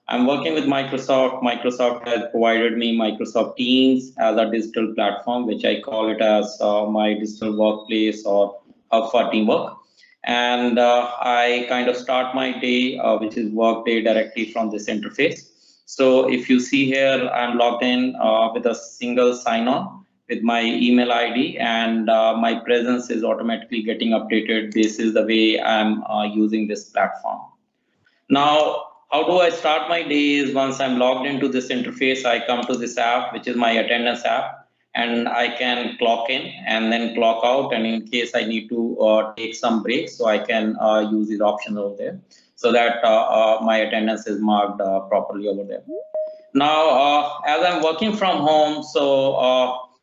I'm working with Microsoft. Microsoft has provided me Microsoft Teams as a digital platform, which I call it as my digital workplace or hub for teamwork. And I kind of start my day, which is work day, directly from this interface. So if you see here, I'm logged in with a single sign-on with my email ID, and my presence is automatically getting updated. This is the way I'm using this platform. Now, how do I start my day is once I'm logged into this interface, I come to this app, which is my attendance app, and I can clock in and then clock out. And in case I need to take some breaks, so I can use these options over there so that my attendance is marked properly over there. Now, as I'm working from home,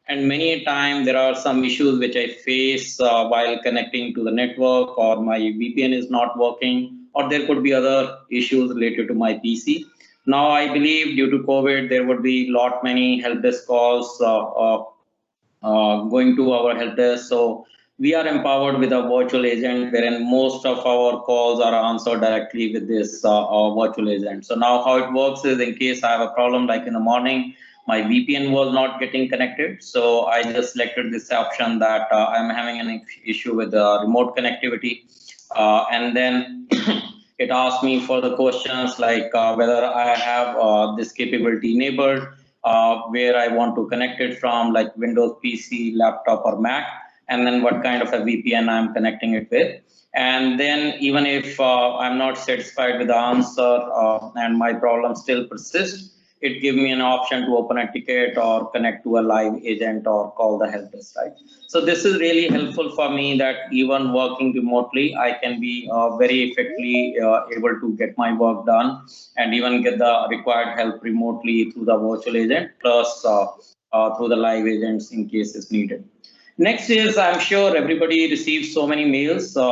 and many a time there are some issues which I face while connecting to the network, or my VPN is not working, or there could be other issues related to my PC. Now, I believe due to COVID, there would be many help desk calls going to our help desk. So we are empowered with a virtual agent, wherein most of our calls are answered directly with this virtual agent. So now how it works is, in case I have a problem, like in the morning, my VPN was not getting connected. So I just selected this option that I'm having an issue with the remote connectivity. And then it asked me for the questions like whether I have this capability enabled, where I want to connect it from, like Windows PC, laptop, or Mac, and then what kind of a VPN I'm connecting it with. And then even if I'm not satisfied with the answer and my problem still persists, it gives me an option to open a ticket or connect to a live agent or call the help desk, right? So this is really helpful for me, that even working remotely, I can be very effectively able to get my work done and even get the required help remotely through the virtual agent, plus through the live agents in case it's needed. Next is, I'm sure everybody receives so many mails in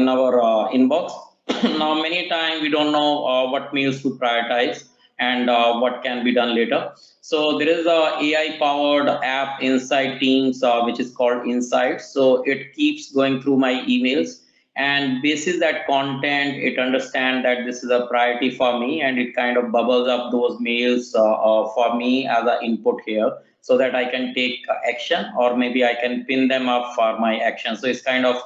our inbox. Now, many times we don't know what mails to prioritize and what can be done later. So there is a AI-powered app inside Teams, which is called Insights. So it keeps going through my emails, and basis that content, it understands that this is a priority for me, and it kind of bubbles up those mails for me as an input here, so that I can take action, or maybe I can pin them up for my action. So it's kind of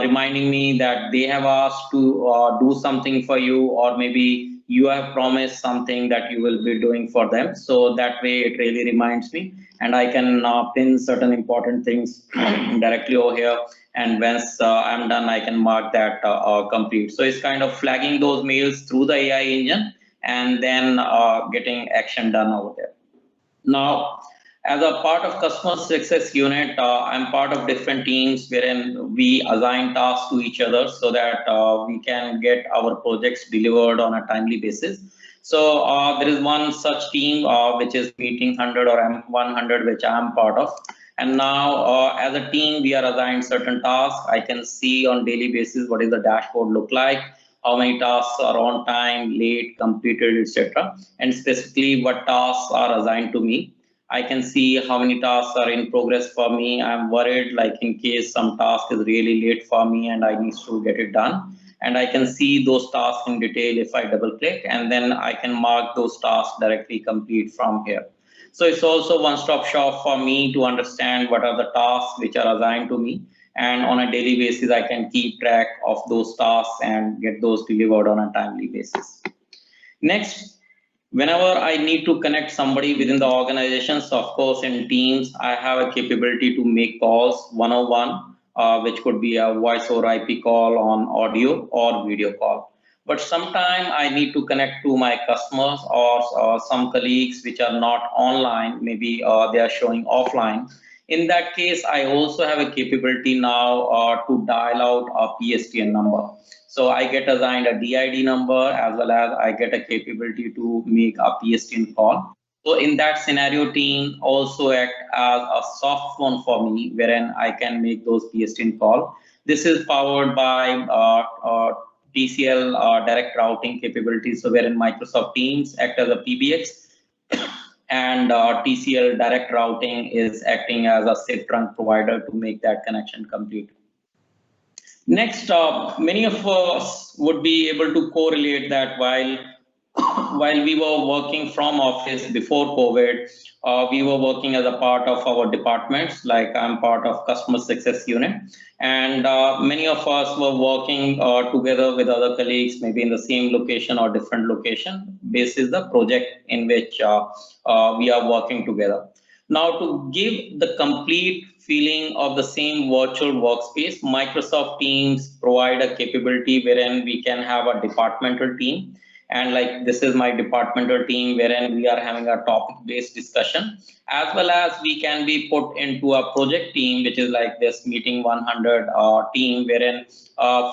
reminding me that they have asked to do something for you, or maybe you have promised something that you will be doing for them. So that way it really reminds me, and I can pin certain important things directly over here. And once I'm done, I can mark that complete. So it's kind of flagging those mails through the AI engine, and then getting action done over there. Now, as a part of customer success unit, I'm part of different teams wherein we assign tasks to each other so that we can get our projects delivered on a timely basis. So there is one such team which is Meeting 100 or M100, which I'm part of. And now as a team, we are assigned certain tasks. I can see on daily basis what is the dashboard look like, how many tasks are on time, late, completed, etc. And specifically what tasks are assigned to me. I can see how many tasks are in progress for me. I'm worried, like in case some task is really late for me and I need to get it done. And I can see those tasks in detail if I double click, and then I can mark those tasks directly complete from here. So it's also one-stop shop for me to understand what are the tasks which are assigned to me. And on a daily basis, I can keep track of those tasks and get those delivered on a timely basis. Next, Whenever I need to connect somebody within the organization, so of course in Teams, I have a capability to make calls one-on-one, which could be a voice over IP call on audio or video call. But sometime I need to connect to my customers or some colleagues which are not online, maybe they are showing offline. In that case, I also have a capability now to dial out a PSTN number. So I get assigned a DID number as well as I get a capability to make a PSTN call. So in that scenario, team also act as a soft phone for me, wherein I can make those PSTN call. This is powered by TCL direct routing capabilities. So wherein Microsoft Teams act as a PBX and TCL direct routing is acting as a SIP trunk provider to make that connection complete. Next, many of us would be able to correlate that while we were working from office before COVID, we were working as a part of our departments, like I'm part of customer success unit. And many of us were working together with other colleagues, maybe in the same location or different location. This is the project in which we are working together. Now, to give the complete feeling of the same virtual workspace, Microsoft Teams provide a capability wherein we can have a departmental team. And like this is my departmental team wherein we are having a topic-based discussion, as well as we can be put into a project team, which is like this meeting 100 team, wherein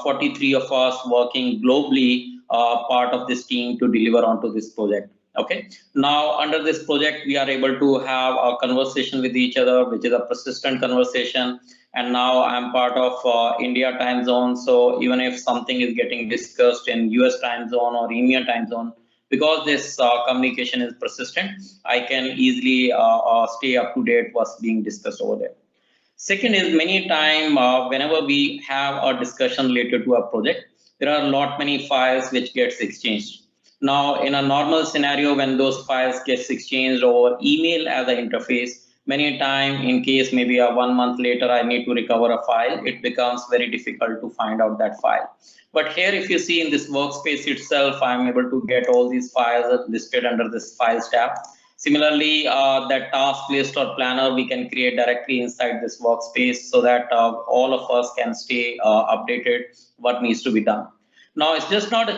43 of us working globally part of this team to deliver onto this project. Okay, now under this project, we are able to have a conversation with each other, which is a persistent conversation. And now I'm part of India time zone. So even if something is getting discussed in US time zone or EMEA time zone, because this communication is persistent, I can easily stay up to date what's being discussed over there. Second is many time whenever we have a discussion related to a project, there are a lot many files which gets exchanged. Now, in a normal scenario, when those files gets exchanged over email as an interface, many time in case maybe a 1 month later, I need to recover a file, it becomes very difficult to find out that file. But here, if you see in this workspace itself, I'm able to get all these files listed under this files tab. Similarly, that task list or planner we can create directly inside this workspace so that all of us can stay updated what needs to be done. Now, it's just not a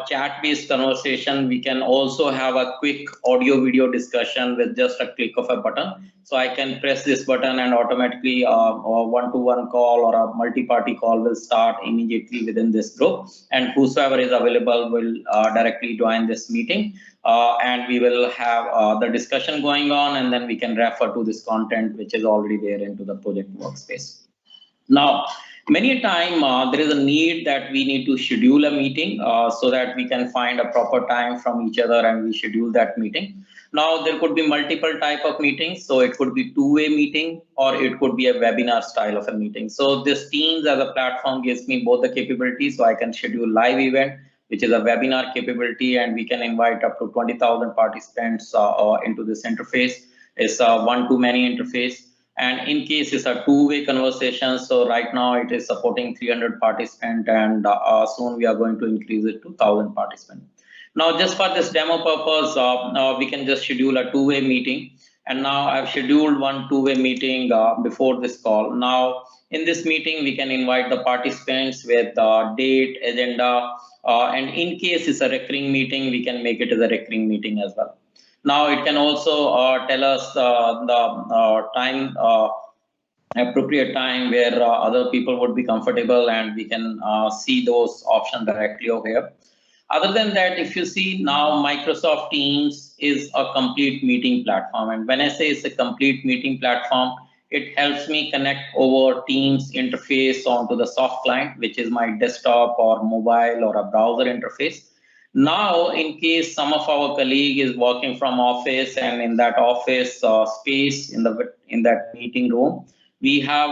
chat-based conversation. We can also have a quick audio-video discussion with just a click of a button. So I can press this button and automatically a one-to-one call or a multi-party call will start immediately within this group. And whosoever is available will directly join this meeting. And we will have the discussion going on, and then we can refer to this content which is already there into the project workspace. Now, many time there is a need that we need to schedule a meeting so that we can find a proper time from each other and we schedule that meeting. Now, there could be multiple type of meetings. So it could be two-way meeting or it could be a webinar style of a meeting. So this Teams as a platform gives me both the capabilities. So I can schedule live event, which is a webinar capability, and we can invite up to 20,000 participants into this interface. It's a one-to-many interface. And in case it's a two-way conversation, so right now it is supporting 300 participants, and soon we are going to increase it to 1,000 participants. Now, just for this demo purpose, we can just schedule a two-way meeting. And now I've scheduled one two-way meeting before this call. Now, in this meeting, we can invite the participants with date, agenda, and in case it's a recurring meeting, we can make it as a recurring meeting as well. Now it can also tell us the time, appropriate time where other people would be comfortable, and we can see those options directly over here. Other than that, if you see now, Microsoft Teams is a complete meeting platform. And when I say it's a complete meeting platform, it helps me connect over Teams interface onto the soft client, which is my desktop or mobile or a browser interface. Now, in case some of our colleague is working from office and in that office space in that meeting room, we have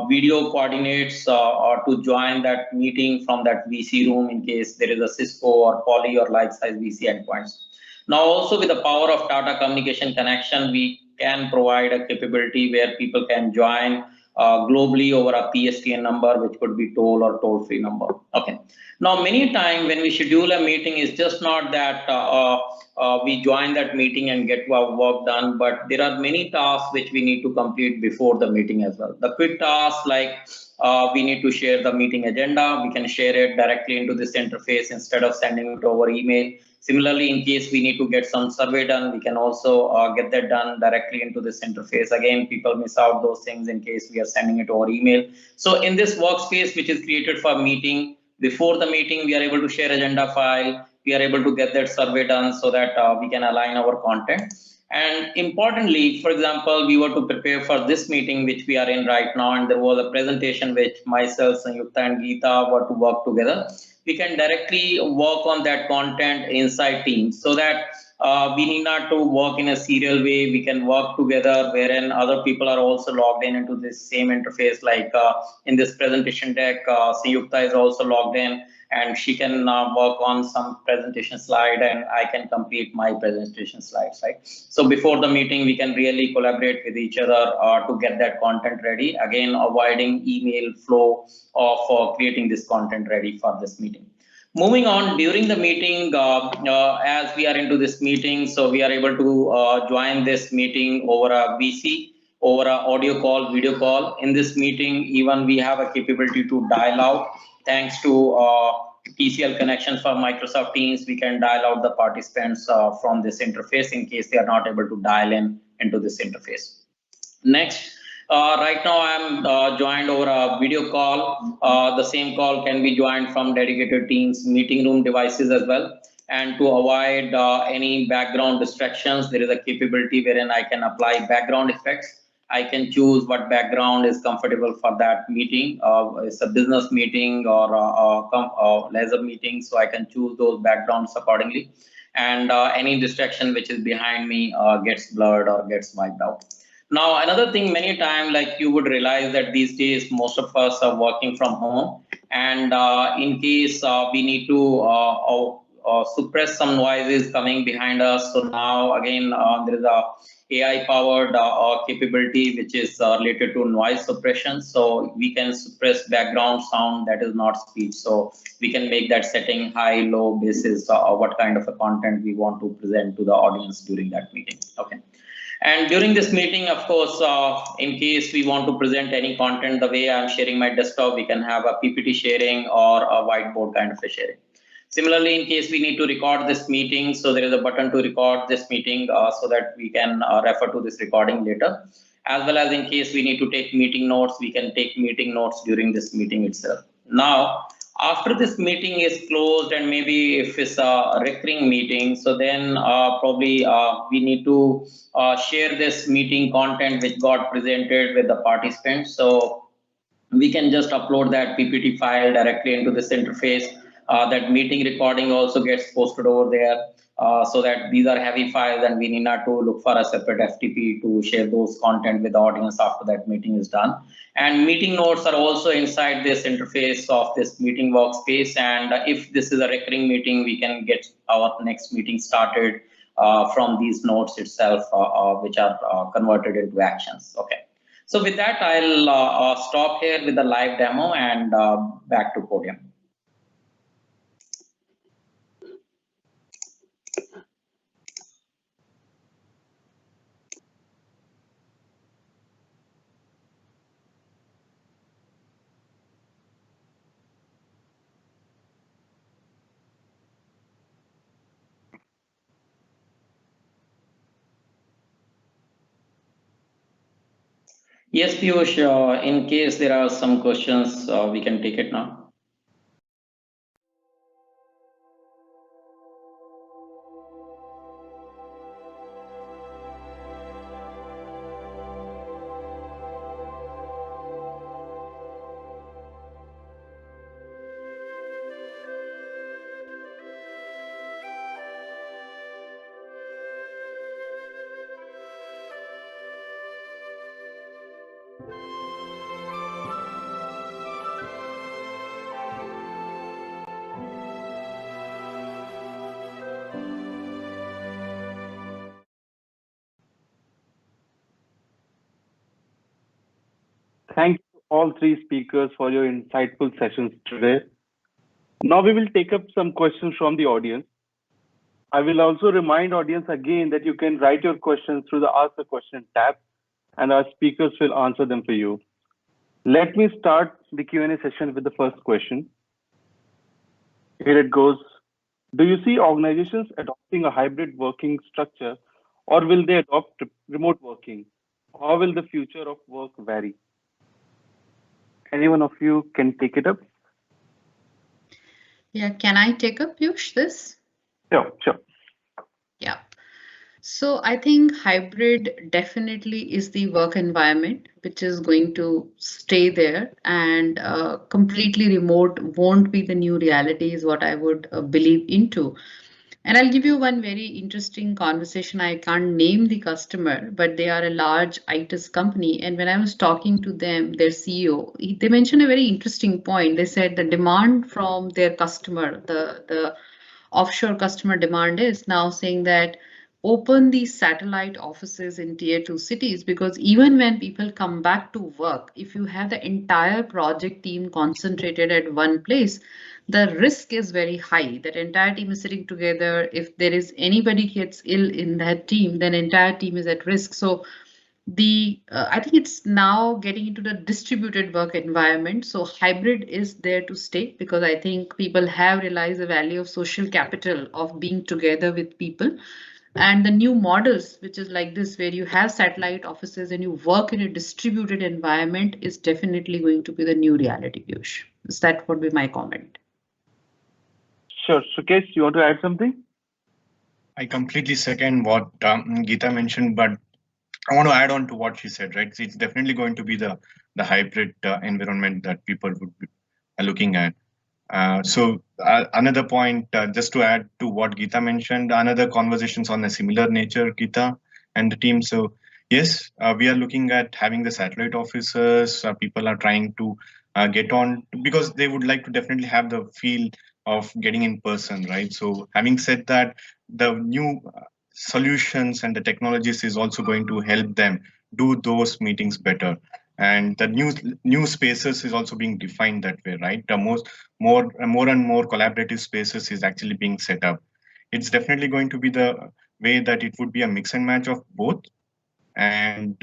video coordinates to join that meeting from that VC room in case there is a Cisco or Poly or like-size VC endpoints. Now, also with the power of Tata Communication Connection, we can provide a capability where people can join globally over a PSTN number, which could be toll or toll-free number. Okay. Now, many times when we schedule a meeting, it's just not that we join that meeting and get our work done, but there are many tasks which we need to complete before the meeting as well. The quick tasks like we need to share the meeting agenda. We can share it directly into this interface instead of sending it over email. Similarly, in case we need to get some survey done, we can also get that done directly into this interface. Again, people miss out those things in case we are sending it over email. So in this workspace, which is created for meeting, before the meeting, we are able to share agenda file. We are able to get that survey done so that we can align our content. And importantly, for example, we were to prepare for this meeting, which we are in right now, and there was a presentation which myself, Sanyukta and Geeta were to work together. We can directly work on that content inside Teams so that we need not to work in a serial way. We can work together wherein other people are also logged in into this same interface. Like in this presentation deck, Sanyukta is also logged in, and she can work on some presentation slide, and I can complete my presentation slides, right? So before the meeting, we can really collaborate with each other to get that content ready. Again, avoiding email flow of creating this content ready for this meeting. Moving on, during the meeting, as we are into this meeting, so we are able to join this meeting over a VC, over a audio call, video call. In this meeting, even we have a capability to dial out. Thanks to TCL connection for Microsoft Teams, we can dial out the participants from this interface in case they are not able to dial in into this interface. Next, right now I'm joined over a video call. The same call can be joined from dedicated Teams meeting room devices as well. And to avoid any background distractions, there is a capability wherein I can apply background effects. I can choose what background is comfortable for that meeting. It's a business meeting or a leisure meeting, so I can choose those backgrounds accordingly. And any distraction which is behind me gets blurred or gets wiped out. Now, another thing, many times, like you would realize that these days, most of us are working from home. And in case we need to suppress some noises coming behind us. So now, again, there is a AI-powered capability which is related to noise suppression. So we can suppress background sound that is not speech. So we can make that setting high, low basis what kind of a content we want to present to the audience during that meeting. Okay. And during this meeting, of course, in case we want to present any content, the way I'm sharing my desktop, we can have a PPT sharing or a whiteboard kind of a sharing. Similarly, in case we need to record this meeting, so there is a button to record this meeting so that we can refer to this recording later. As well as in case we need to take meeting notes, we can take meeting notes during this meeting itself. Now, after this meeting is closed, and maybe if it's a recurring meeting, so then probably we need to share this meeting content which got presented with the participants. So we can just upload that PPT file directly into this interface. That meeting recording also gets posted over there, so that these are heavy files and we need not to look for a separate FTP to share those content with the audience after that meeting is done. And meeting notes are also inside this interface of this meeting workspace. And if this is a recurring meeting, we can get our next meeting started from these notes itself, which are converted into actions. Okay. So with that, I'll stop here with the live demo and back to podium. Yes, Piyush, in case there are some questions, we can take it now. Thank you to all three speakers for your insightful sessions today. Now we will take up some questions from the audience. I will also remind audience again that you can write your questions through the Ask a Question tab, and our speakers will answer them for you. Let me start the Q&A session with the first question. Here it goes. Do you see organizations adopting a hybrid working structure, or will they adopt remote working? How will the future of work vary? Any one of you can take it up? Yeah, can I take up, Piyush, this? Sure. Yeah. So I think hybrid definitely is the work environment which is going to stay there, and completely remote won't be the new reality is what I would believe into. And I'll give you one very interesting conversation. I can't name the customer, but they are a large ITIS company. And when I was talking to them, their CEO, they mentioned a very interesting point. They said the demand from their customer, the offshore customer demand is now saying that open these satellite offices in tier 2 cities, because even when people come back to work, if you have the entire project team concentrated at one place, the risk is very high. That entire team is sitting together. If there is anybody gets ill in that team, then entire team is at risk. So I think it's now getting into the distributed work environment. So hybrid is there to stay, because I think people have realized the value of social capital of being together with people. And the new models, which is like this, where you have satellite offices and you work in a distributed environment, is definitely going to be the new reality, Piyush. So that would be my comment. Sure. Sukesh, you want to add something? I completely second what Gita mentioned, but I want to add on to what she said, right? So it's definitely going to be the hybrid environment that people would be looking at. Another point, just to add to what Gita mentioned, another conversations on a similar nature, Gita and the team. So yes, we are looking at having the satellite officers. People are trying to get on because they would like to definitely have the feel of getting in person, right? So having said that, the new solutions and the technologies is also going to help them do those meetings better, and the new spaces is also being defined that way, right? The more and more collaborative spaces is actually being set up. It's definitely going to be the way that it would be a mix and match of both, and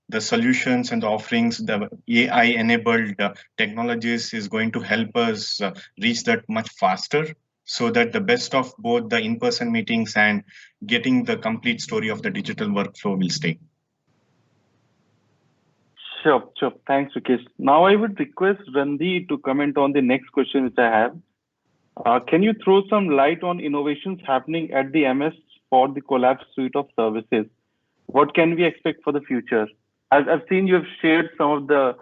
the solutions and the offerings, the AI enabled technologies is going to help us reach that much faster, so that the best of both the in-person meetings and getting the complete story of the digital workflow will stay. Sure. Thanks, Sukesh. Now I would request Randi to comment on the next question which I have. Can you throw some light on innovations happening at the MS for the Collab suite of services? What can we expect for the future? I've seen you have shared some of the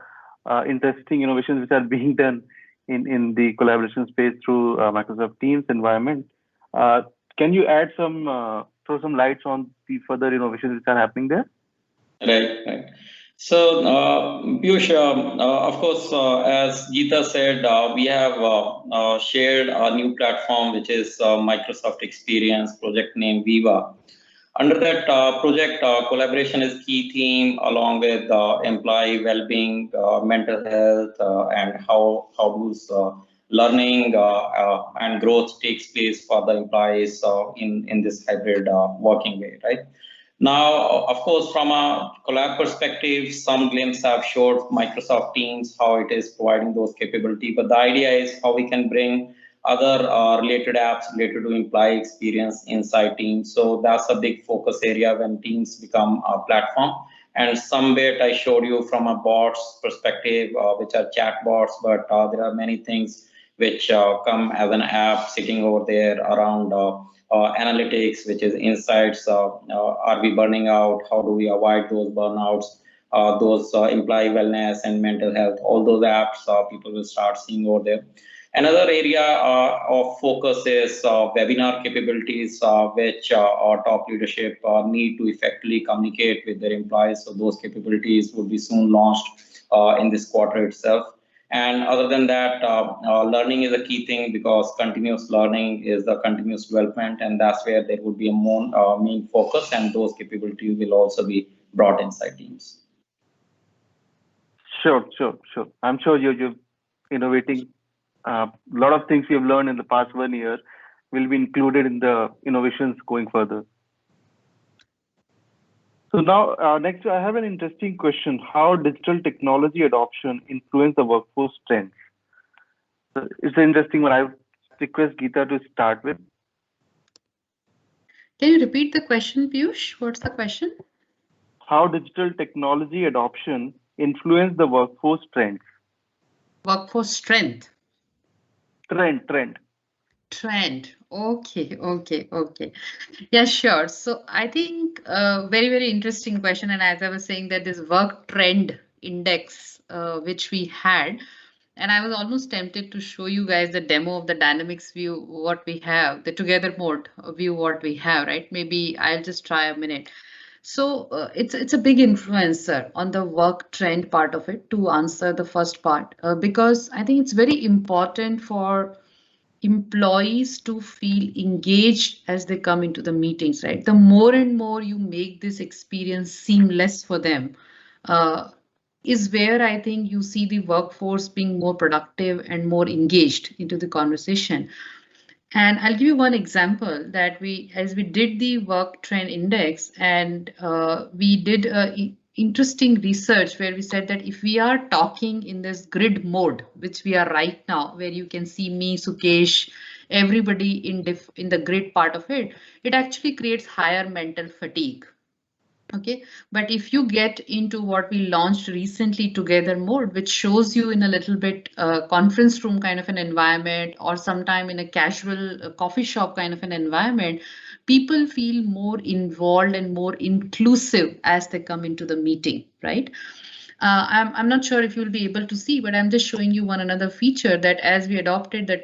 interesting innovations which are being done in the collaboration space through Microsoft Teams environment. Can you add throw some lights on the further innovations which are happening there? Right. So, Piyush, of course, as Geeta said, we have shared a new platform, which is Microsoft Experience, project name Viva. Under that project, collaboration is key theme, along with employee well-being, mental health, and how does learning and growth takes place for the employees in this hybrid working way, right? Now, of course, from a collab perspective, some glimpses have showed Microsoft Teams, how it is providing those capabilities. But the idea is how we can bring other related apps related to employee experience inside Teams. So that's a big focus area when Teams become a platform. And some bit I showed you from a bots perspective, which are chat bots, but there are many things which come as an app sitting over there around analytics, which is insights. Are we burning out? How do we avoid those burnouts? Those employee wellness and mental health, all those apps people will start seeing over there. Another area of focus is webinar capabilities, which our top leadership need to effectively communicate with their employees. So those capabilities will be soon launched in this quarter itself. And other than that, learning is a key thing, because continuous learning is the continuous development, and that's where there would be a more main focus, and those capabilities will also be brought inside Teams. Sure. I'm sure you're innovating. A lot of things you've learned in the past 1 year will be included in the innovations going further. So now, next, I have an interesting question: how digital technology adoption influence the workforce trends? So it's an interesting one. I would request Geeta to start with. Can you repeat the question, Piyush? What's the question? How digital technology adoption influence the workforce trends? Workforce strength. Trend. Okay. Yeah, sure. So I think very, very interesting question. And as I was saying that this work trend index, which we had, and I was almost tempted to show you guys the demo of the dynamics view, what we have, the together mode view, what we have, right? Maybe I'll just try a minute. So it's a big influencer on the work trend part of it to answer the first part, because I think it's very important for employees to feel engaged as they come into the meetings, right? The more and more you make this experience seamless for them, is where I think you see the workforce being more productive and more engaged into the conversation. And I'll give you one example that as we did the work trend index, and we did interesting research where we said that if we are talking in this grid mode, which we are right now, where you can see me, Sukesh, everybody in the grid part of it, it actually creates higher mental fatigue. Okay, but if you get into what we launched recently, together mode, which shows you in a little bit conference room kind of an environment, or sometime in a casual coffee shop kind of an environment, people feel more involved and more inclusive as they come into the meeting, right? I'm not sure if you'll be able to see, but I'm just showing you one another feature that as we adopted the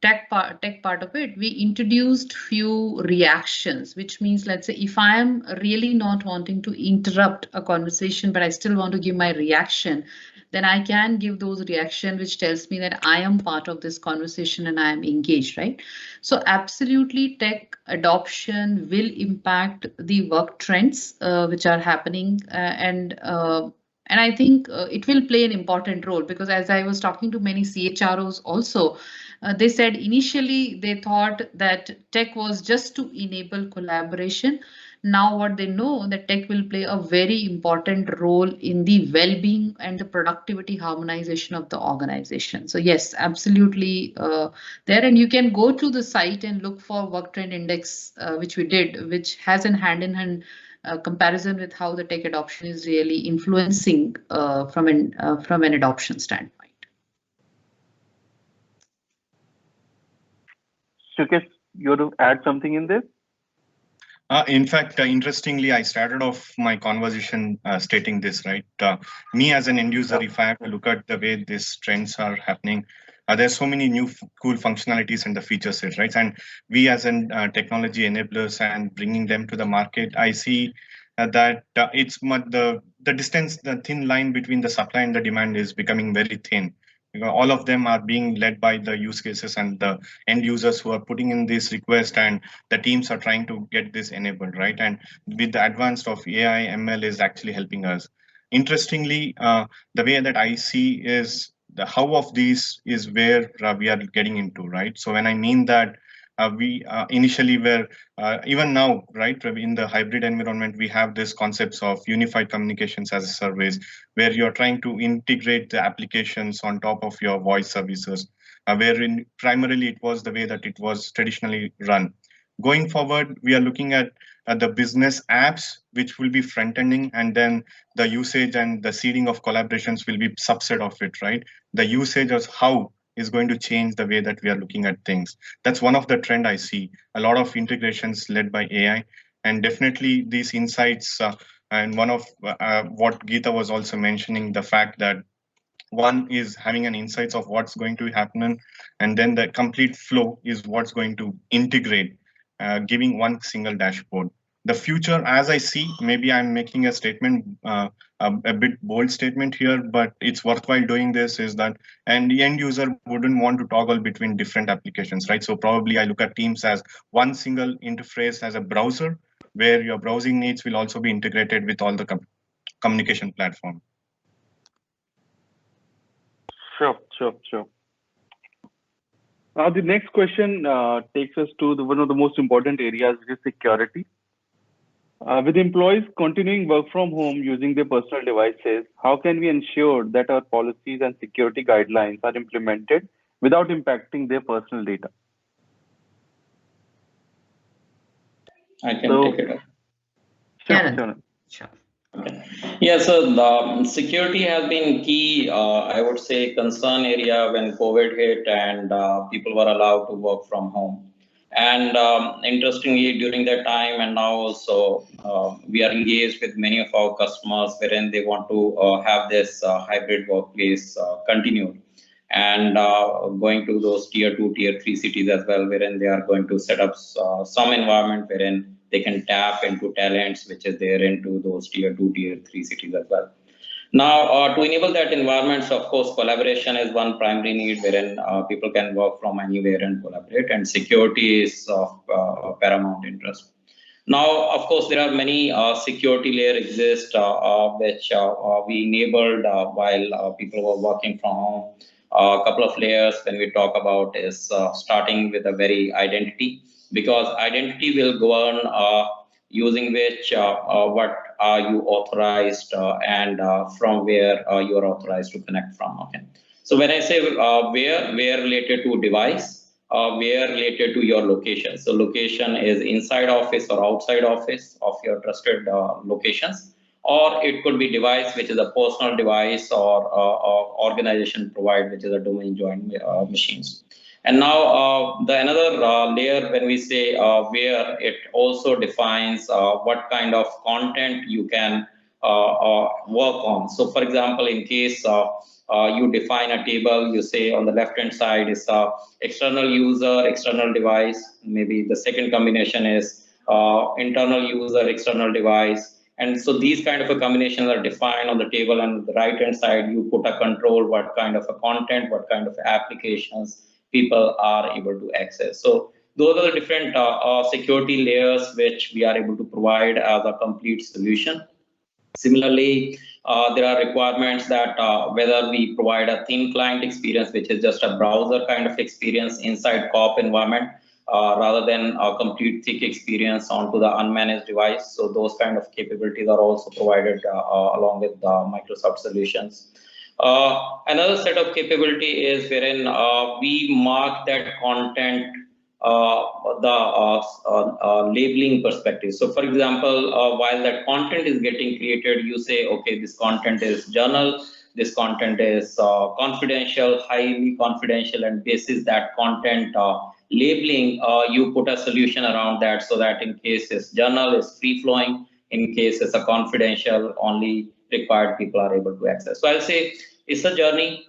tech part of it, we introduced few reactions, which means, let's say, if I am really not wanting to interrupt a conversation, but I still want to give my reaction, then I can give those reactions, which tells me that I am part of this conversation and I am engaged, right? So absolutely, tech adoption will impact the work trends which are happening, and I think it will play an important role, because as I was talking to many CHROs also, they said initially they thought that tech was just to enable collaboration. Now what they know, that tech will play a very important role in the well-being and the productivity harmonization of the organization. So yes, absolutely there. And you can go to the site and look for work trend index, which we did, which has a hand-in-hand comparison with how the tech adoption is really influencing from an adoption standpoint. Sukesh, you want to add something in this? In fact, interestingly, I started off my conversation stating this, right? Me as an end user, if I have to look at the way these trends are happening, there's so many new cool functionalities in the feature set, right? And we as an technology enablers and bringing them to the market, I see that it's the distance, the thin line between the supply and the demand is becoming very thin. All of them are being led by the use cases and the end users who are putting in this request, and the teams are trying to get this enabled, right? And with the advance of AI, ML is actually helping us. Interestingly, the way that I see is the how of these is where we are getting into, right? So when I mean that we initially were, even now, right, in the hybrid environment, we have this concepts of unified communications as a service, where you're trying to integrate the applications on top of your voice services, wherein primarily it was the way that it was traditionally run. Going forward, we are looking at the business apps, which will be front-ending, and then the usage and the seeding of collaborations will be subset of it, right? The usage of how is going to change the way that we are looking at things. That's one of the trend I see. A lot of integrations led by AI, and definitely these insights. And one of what Geeta was also mentioning, the fact that one is having an insights of what's going to happen, and then the complete flow is what's going to integrate, giving one single dashboard. The future, as I see, maybe I'm making a statement, a bit bold statement here, but it's worthwhile doing this, is that and the end user wouldn't want to toggle between different applications, right? So probably I look at Teams as one single interface as a browser, where your browsing needs will also be integrated with all the communication platform. Sure. Now, the next question takes us to one of the most important areas, which is security. With employees continuing work from home using their personal devices, how can we ensure that our policies and security guidelines are implemented without impacting their personal data? I can take it up. Sure. Okay. Yeah, so the security has been key, I would say, concern area when COVID hit and people were allowed to work from home. And interestingly, during that time and now also, we are engaged with many of our customers wherein they want to have this hybrid workplace continued. And going to those tier 2, tier 3 cities as well, wherein they are going to set up some environment wherein they can tap into talents which is there into those tier 2, tier 3 cities as well. Now, to enable that environment, of course, collaboration is one primary need wherein people can work from anywhere and collaborate, and security is of paramount interest. Now, of course, there are many security layers exist which we enabled while people were working from home. A couple of layers when we talk about is starting with a very identity, because identity will govern using which what are you authorized and from where you are authorized to connect from. Okay. So when I say where related to device, where related to your location. So location is inside office or outside office of your trusted locations, or it could be device which is a personal device or organization provide which is a domain joined machines. And now the another layer when we say where, it also defines what kind of content you can work on. So for example, in case you define a table, you say on the left hand side is external user, external device. Maybe the second combination is internal user, external device. And so these kind of a combinations are defined on the table, and on the right hand side, you put a control, what kind of a content, what kind of applications people are able to access. So those are the different security layers which we are able to provide as a complete solution. Similarly, there are requirements that whether we provide a thin client experience, which is just a browser kind of experience inside co-op environment, rather than a complete thick experience onto the unmanaged device. So those kind of capabilities are also provided along with Microsoft solutions. Another set of capability is wherein we mark that content labeling perspective. So for example, while that content is getting created, you say, okay, this content is journal, this content is confidential, highly confidential, and basis that content labeling, you put a solution around that so that in case it's journal is free flowing, in case it's a confidential, only required people are able to access. So I'll say it's a journey.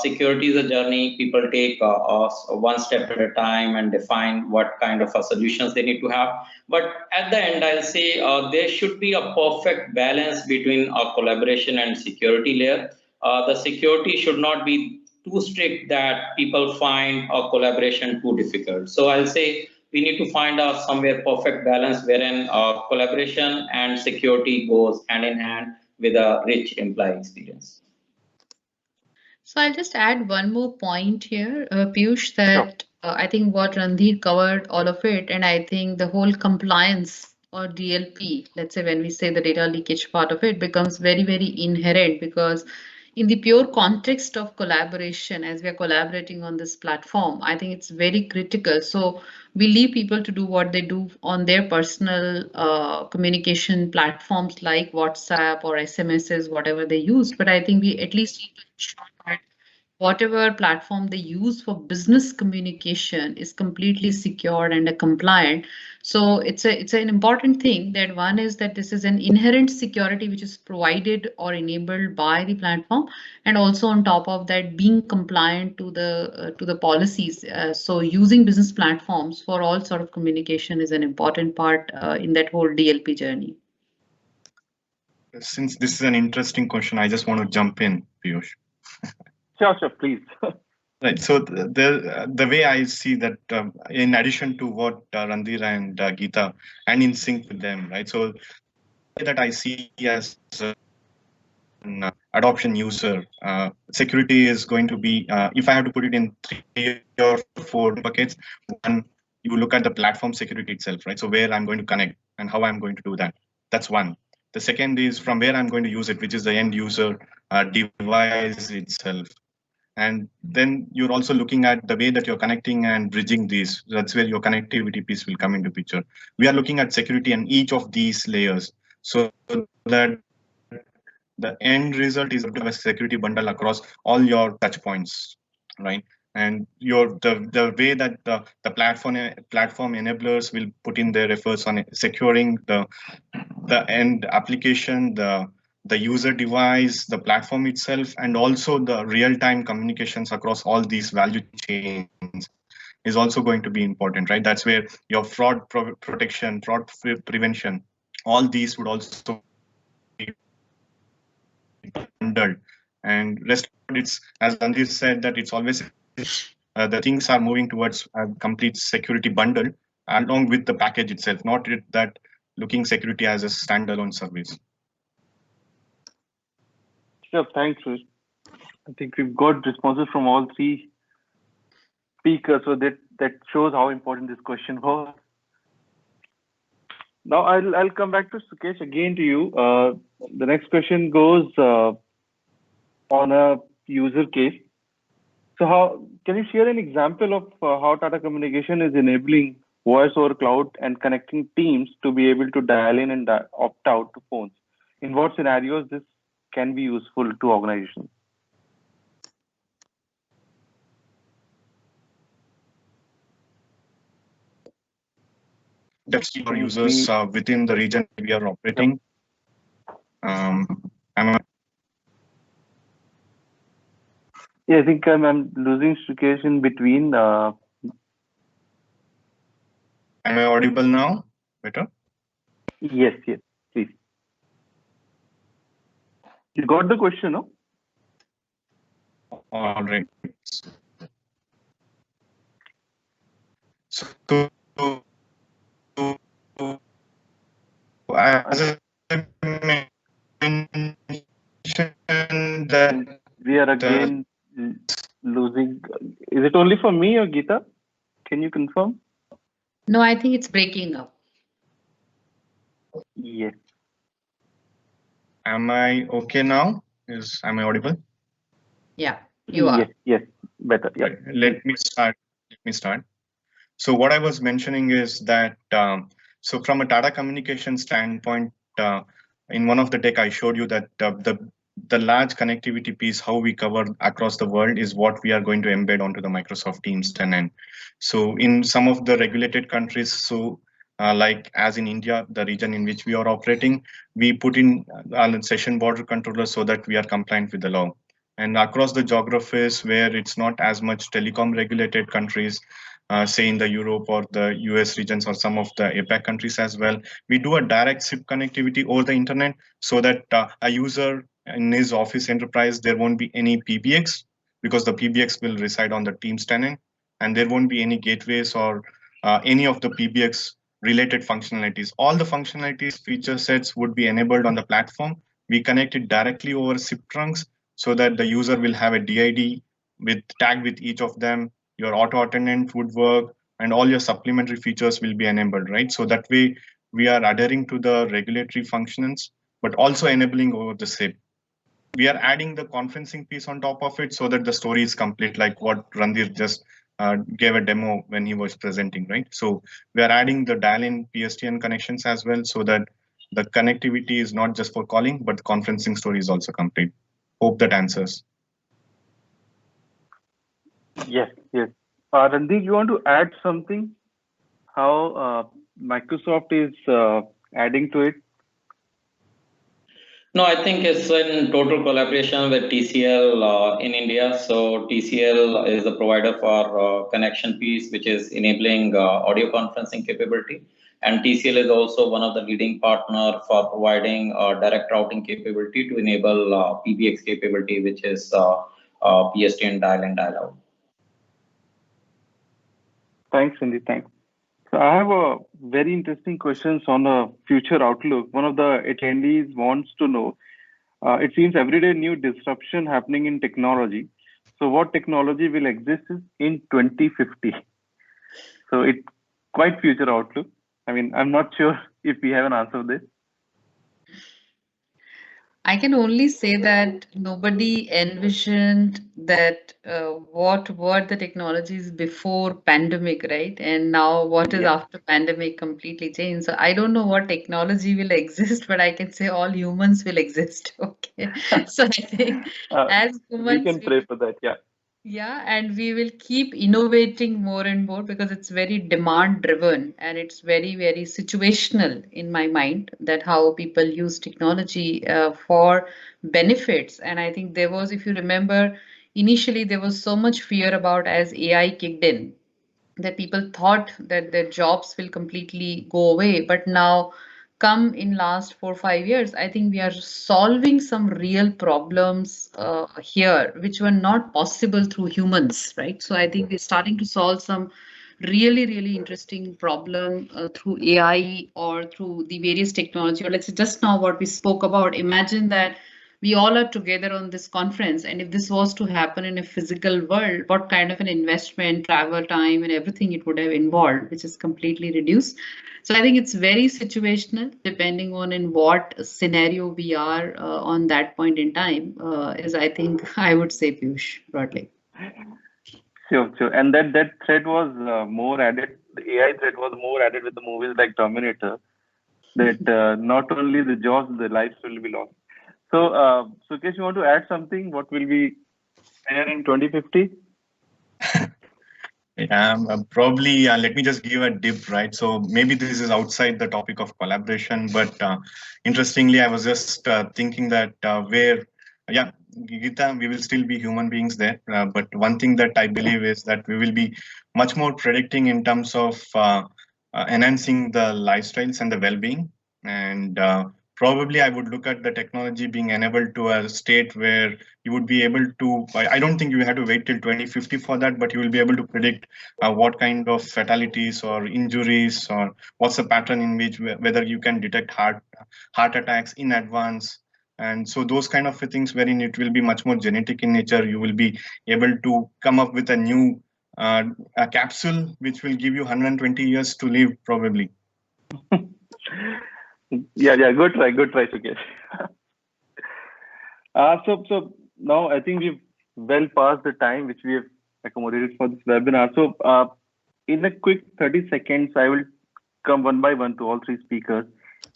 Security is a journey. People take one step at a time and define what kind of solutions they need to have. But at the end, I'll say there should be a perfect balance between collaboration and security layer. The security should not be too strict that people find collaboration too difficult. So I'll say we need to find somewhere perfect balance wherein collaboration and security goes hand in hand with a rich employee experience. So I'll just add one more point here, Piyush, that I think what Randhir covered all of it, and I think the whole compliance or DLP, let's say when we say the data leakage part of it, becomes very, very inherent, because in the pure context of collaboration, as we are collaborating on this platform, I think it's very critical. So we leave people to do what they do on their personal communication platforms like WhatsApp or SMSs, whatever they use. But I think we at least need to ensure that whatever platform they use for business communication is completely secured and compliant. So it's an important thing that one is that this is an inherent security which is provided or enabled by the platform, and also on top of that being compliant to the policies. So using business platforms for all sort of communication is an important part in that whole DLP journey. Since this is an interesting question, I just want to jump in, Piyush. Sure, please. Right. So the way I see that, in addition to what Randhir and Gita, and in sync with them, right? So that I see as adoption user. Security is going to be, if I have to put it in 3 or 4 buckets, one, you look at the platform security itself, right? So where I'm going to connect and how I'm going to do that. That's one. The second is from where I'm going to use it, which is the end user device itself. And then you're also looking at the way that you're connecting and bridging these. That's where your connectivity piece will come into picture. We are looking at security on each of these layers so that the end result is a security bundle across all your touch points, right? And the way that the platform enablers will put in their efforts on securing the end application, the user device, the platform itself, and also the real-time communications across all these value chains is also going to be important, right? That's where your fraud protection, fraud prevention, all these would also be bundled. And rest, it's as Randir said, that it's always the things are moving towards a complete security bundle along with the package itself, not that looking security as a standalone service. Sure, thanks, Rush. I think we've got responses from all three speakers, so that shows how important this question was. Now I'll come back to Sukesh again to you. The next question goes on a user case. So how can you share an example of how Tata Communication is enabling voice over cloud and connecting teams to be able to dial in and opt out to phones? In what scenarios this can be useful to organizations? That's for users within the region we are operating. Yeah, I think I'm losing Sukesh in between. Am I audible now? Better? Yes, please. You got the question, no? All right. So as I mentioned that we are again losing. Is it only for me or Gita? Can you confirm? No, I think it's breaking up. Yes. Am I okay now? Am I audible? Yeah, you are. Yes, better. Yeah. Right. Let me start. So what I was mentioning is that so from a Tata Communication standpoint, in one of the deck I showed you that the large connectivity piece, how we cover across the world, is what we are going to embed onto the Microsoft Teams tenant. So in some of the regulated countries, so like as in India, the region in which we are operating, we put in session border controllers so that we are compliant with the law. And across the geographies where it's not as much telecom regulated countries, say in the Europe or the US regions or some of the APAC countries as well, we do a direct SIP connectivity over the internet so that a user in his office enterprise, there won't be any PBX because the PBX will reside on the Teams tenant, and there won't be any gateways or any of the PBX related functionalities. All the functionalities, feature sets would be enabled on the platform. We connect it directly over SIP trunks so that the user will have a DID with tag with each of them. Your auto attendant would work, and all your supplementary features will be enabled, right? So that way we are adhering to the regulatory functions, but also enabling over the SIP. We are adding the conferencing piece on top of it so that the story is complete, like what Randir just gave a demo when he was presenting, right? So we are adding the dial-in PSTN connections as well so that the connectivity is not just for calling, but the conferencing story is also complete. Hope that answers. Yes. Randeep, you want to add something? How Microsoft is adding to it? No, I think it's in total collaboration with TCL in India. So TCL is the provider for connection piece, which is enabling audio conferencing capability. And TCL is also one of the leading partner for providing direct routing capability to enable PBX capability, which is PSTN dial in, dial out. Thanks, Randeep. Thanks. So I have a very interesting questions on a future outlook. One of the attendees wants to know It seems every day new disruption happening in technology. So what technology will exist in 2050? So it's quite future outlook. I mean, I'm not sure if we have an answer to this. I can only say that nobody envisioned that what were the technologies before pandemic, right? And now what is Yeah. after pandemic completely changed. So I don't know what technology will exist, but I can say all humans will exist. Okay. So I think as We humans, can pray for that. Yeah. yeah, and we will keep innovating more and more because it's very demand driven and it's very, very situational in my mind that how people use technology for benefits. And I think there was, if you remember, initially there was so much fear about as AI kicked in that people thought that their jobs will completely go away. But now, come in last 4 5 years, I think we are solving some real problems here, which were not possible through humans, right? So I think we're starting to solve some really, really interesting problem through AI or through the various technology. Or let's say just now what we spoke about. Imagine that we all are together on this conference, and if this was to happen in a physical world, what kind of an investment, travel time, and everything it would have involved, which is completely reduced. So I think it's very situational, depending on in what scenario we are on that point in time. Is I think I would say Piyush broadly. Sure, sure. And that thread was more added. The AI thread was more added with the movies like Terminator. That not only the jobs, the lives will be lost. So, Sukesh, you want to add something? What will be there in 2050? Yeah, probably let me just give a dip, right? So maybe this is outside the topic of collaboration, but interestingly, I was just thinking that yeah, Gita, we will still be human beings there. But one thing that I believe is that we will be much more predicting in terms of enhancing the lifestyles and the well-being. And probably I would look at the technology being enabled to a state where you would be able to, I don't think you have to wait till 2050 for that, but you will be able to predict what kind of fatalities or injuries or what's the pattern in which whether you can detect heart attacks in advance. And so those kind of things wherein it will be much more genetic in nature, you will be able to come up with a new a capsule which will give you 120 years to live probably. Yeah. Good try, Sukesh. So now I think we've well past the time which we have accommodated for this webinar. So, in a quick 30 seconds, I will come one by one to all three speakers.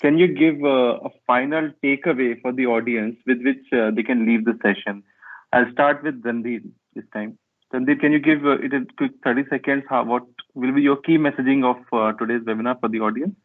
Can you give a final takeaway for the audience with which they can leave the session? I'll start with Randeep this time. Randeep, can you give it a quick 30 seconds? What will be your key messaging of today's webinar for the audience?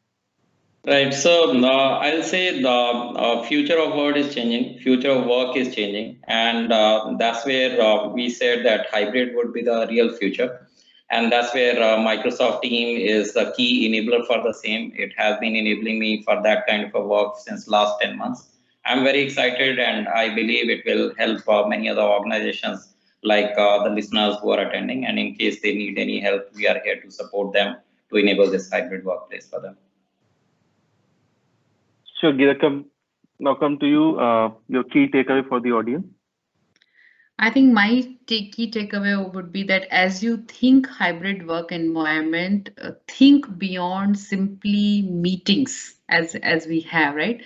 Right. So I'll say the future of work is changing, future of work is changing, and that's where we said that hybrid would be the real future, and that's where Microsoft team is the key enabler for the same. It has been enabling me for that kind of a work since last 10 months. I'm very excited, and I believe it will help many other organizations like the listeners who are attending. And in case they need any help, we are here to support them to enable this hybrid workplace for them. Sure, Gita, now come to you. Your key takeaway for the audience. I think my key takeaway would be that as you think hybrid work environment, think beyond simply meetings as we have, right?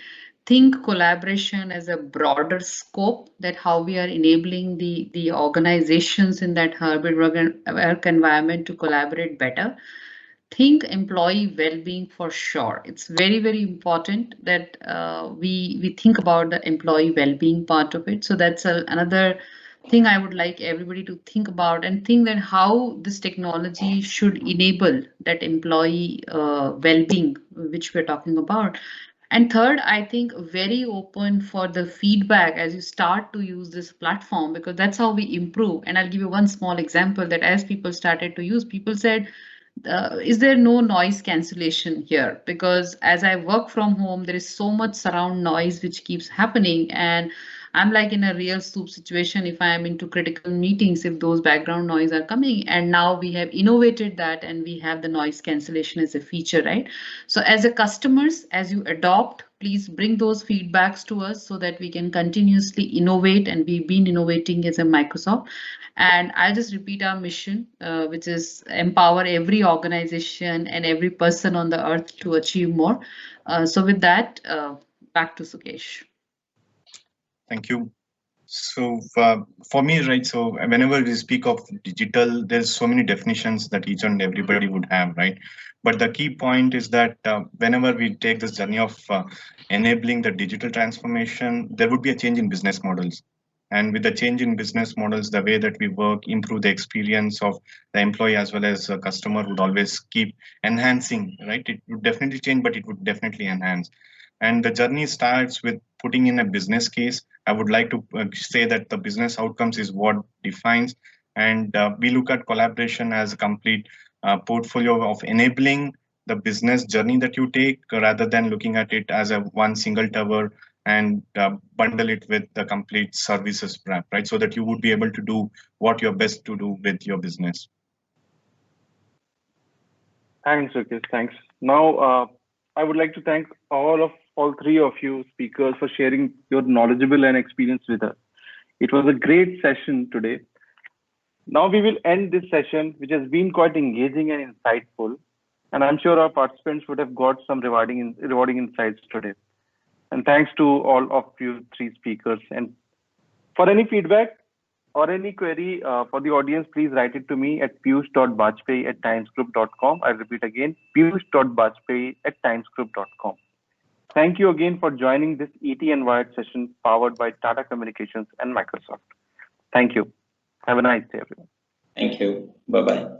Think collaboration as a broader scope, that how we are enabling the organizations in that hybrid work environment to collaborate better. Think employee well-being for sure. It's very, very important that we think about the employee well-being part of it. So that's another thing I would like everybody to think about, and think that how this technology should enable that employee well-being, which we're talking about. And third, I think very open for the feedback as you start to use this platform, because that's how we improve. And I'll give you one small example that as people started to use, people said, is there no noise cancellation here? Because as I work from home, there is so much surround noise which keeps happening. And I'm like in a real soup situation if I am into critical meetings, if those background noise are coming. And now we have innovated that and we have the noise cancellation as a feature, right? So as a customers, as you adopt, please bring those feedbacks to us so that we can continuously innovate, and we've been innovating as a Microsoft. And I'll just repeat our mission, which is empower every organization and every person on the earth to achieve more. So with that, back to Sukesh. Thank you. So for me, right, so whenever we speak of digital, there's so many definitions that each and everybody would have, right? But the key point is that whenever we take this journey of enabling the digital transformation, there would be a change in business models. And with the change in business models, the way that we work, improve the experience of the employee as well as a customer would always keep enhancing, right? It would definitely change, but it would definitely enhance. And the journey starts with putting in a business case. I would like to say that the business outcomes is what defines, and we look at collaboration as a complete portfolio of enabling the business journey that you take, rather than looking at it as a one single tower and bundle it with the complete services wrap, right? So that you would be able to do what you're best to do with your business. Thanks, Sukesh. Thanks. Now, I would like to thank all three of you speakers for sharing your knowledgeable and experience with us. It was a great session today. Now we will end this session, which has been quite engaging and insightful. And I'm sure our participants would have got some rewarding insights today. And thanks to all of you three speakers. And for any feedback or any query for the audience, please write it to me at piyush.bajpai@timesgroup.com. I'll repeat again, piyush.bajpai@timesgroup.com. Thank you again for joining this ET and Wired session powered by Tata Communications and Microsoft. Thank you. Have a nice day, everyone. Thank you. Bye-bye.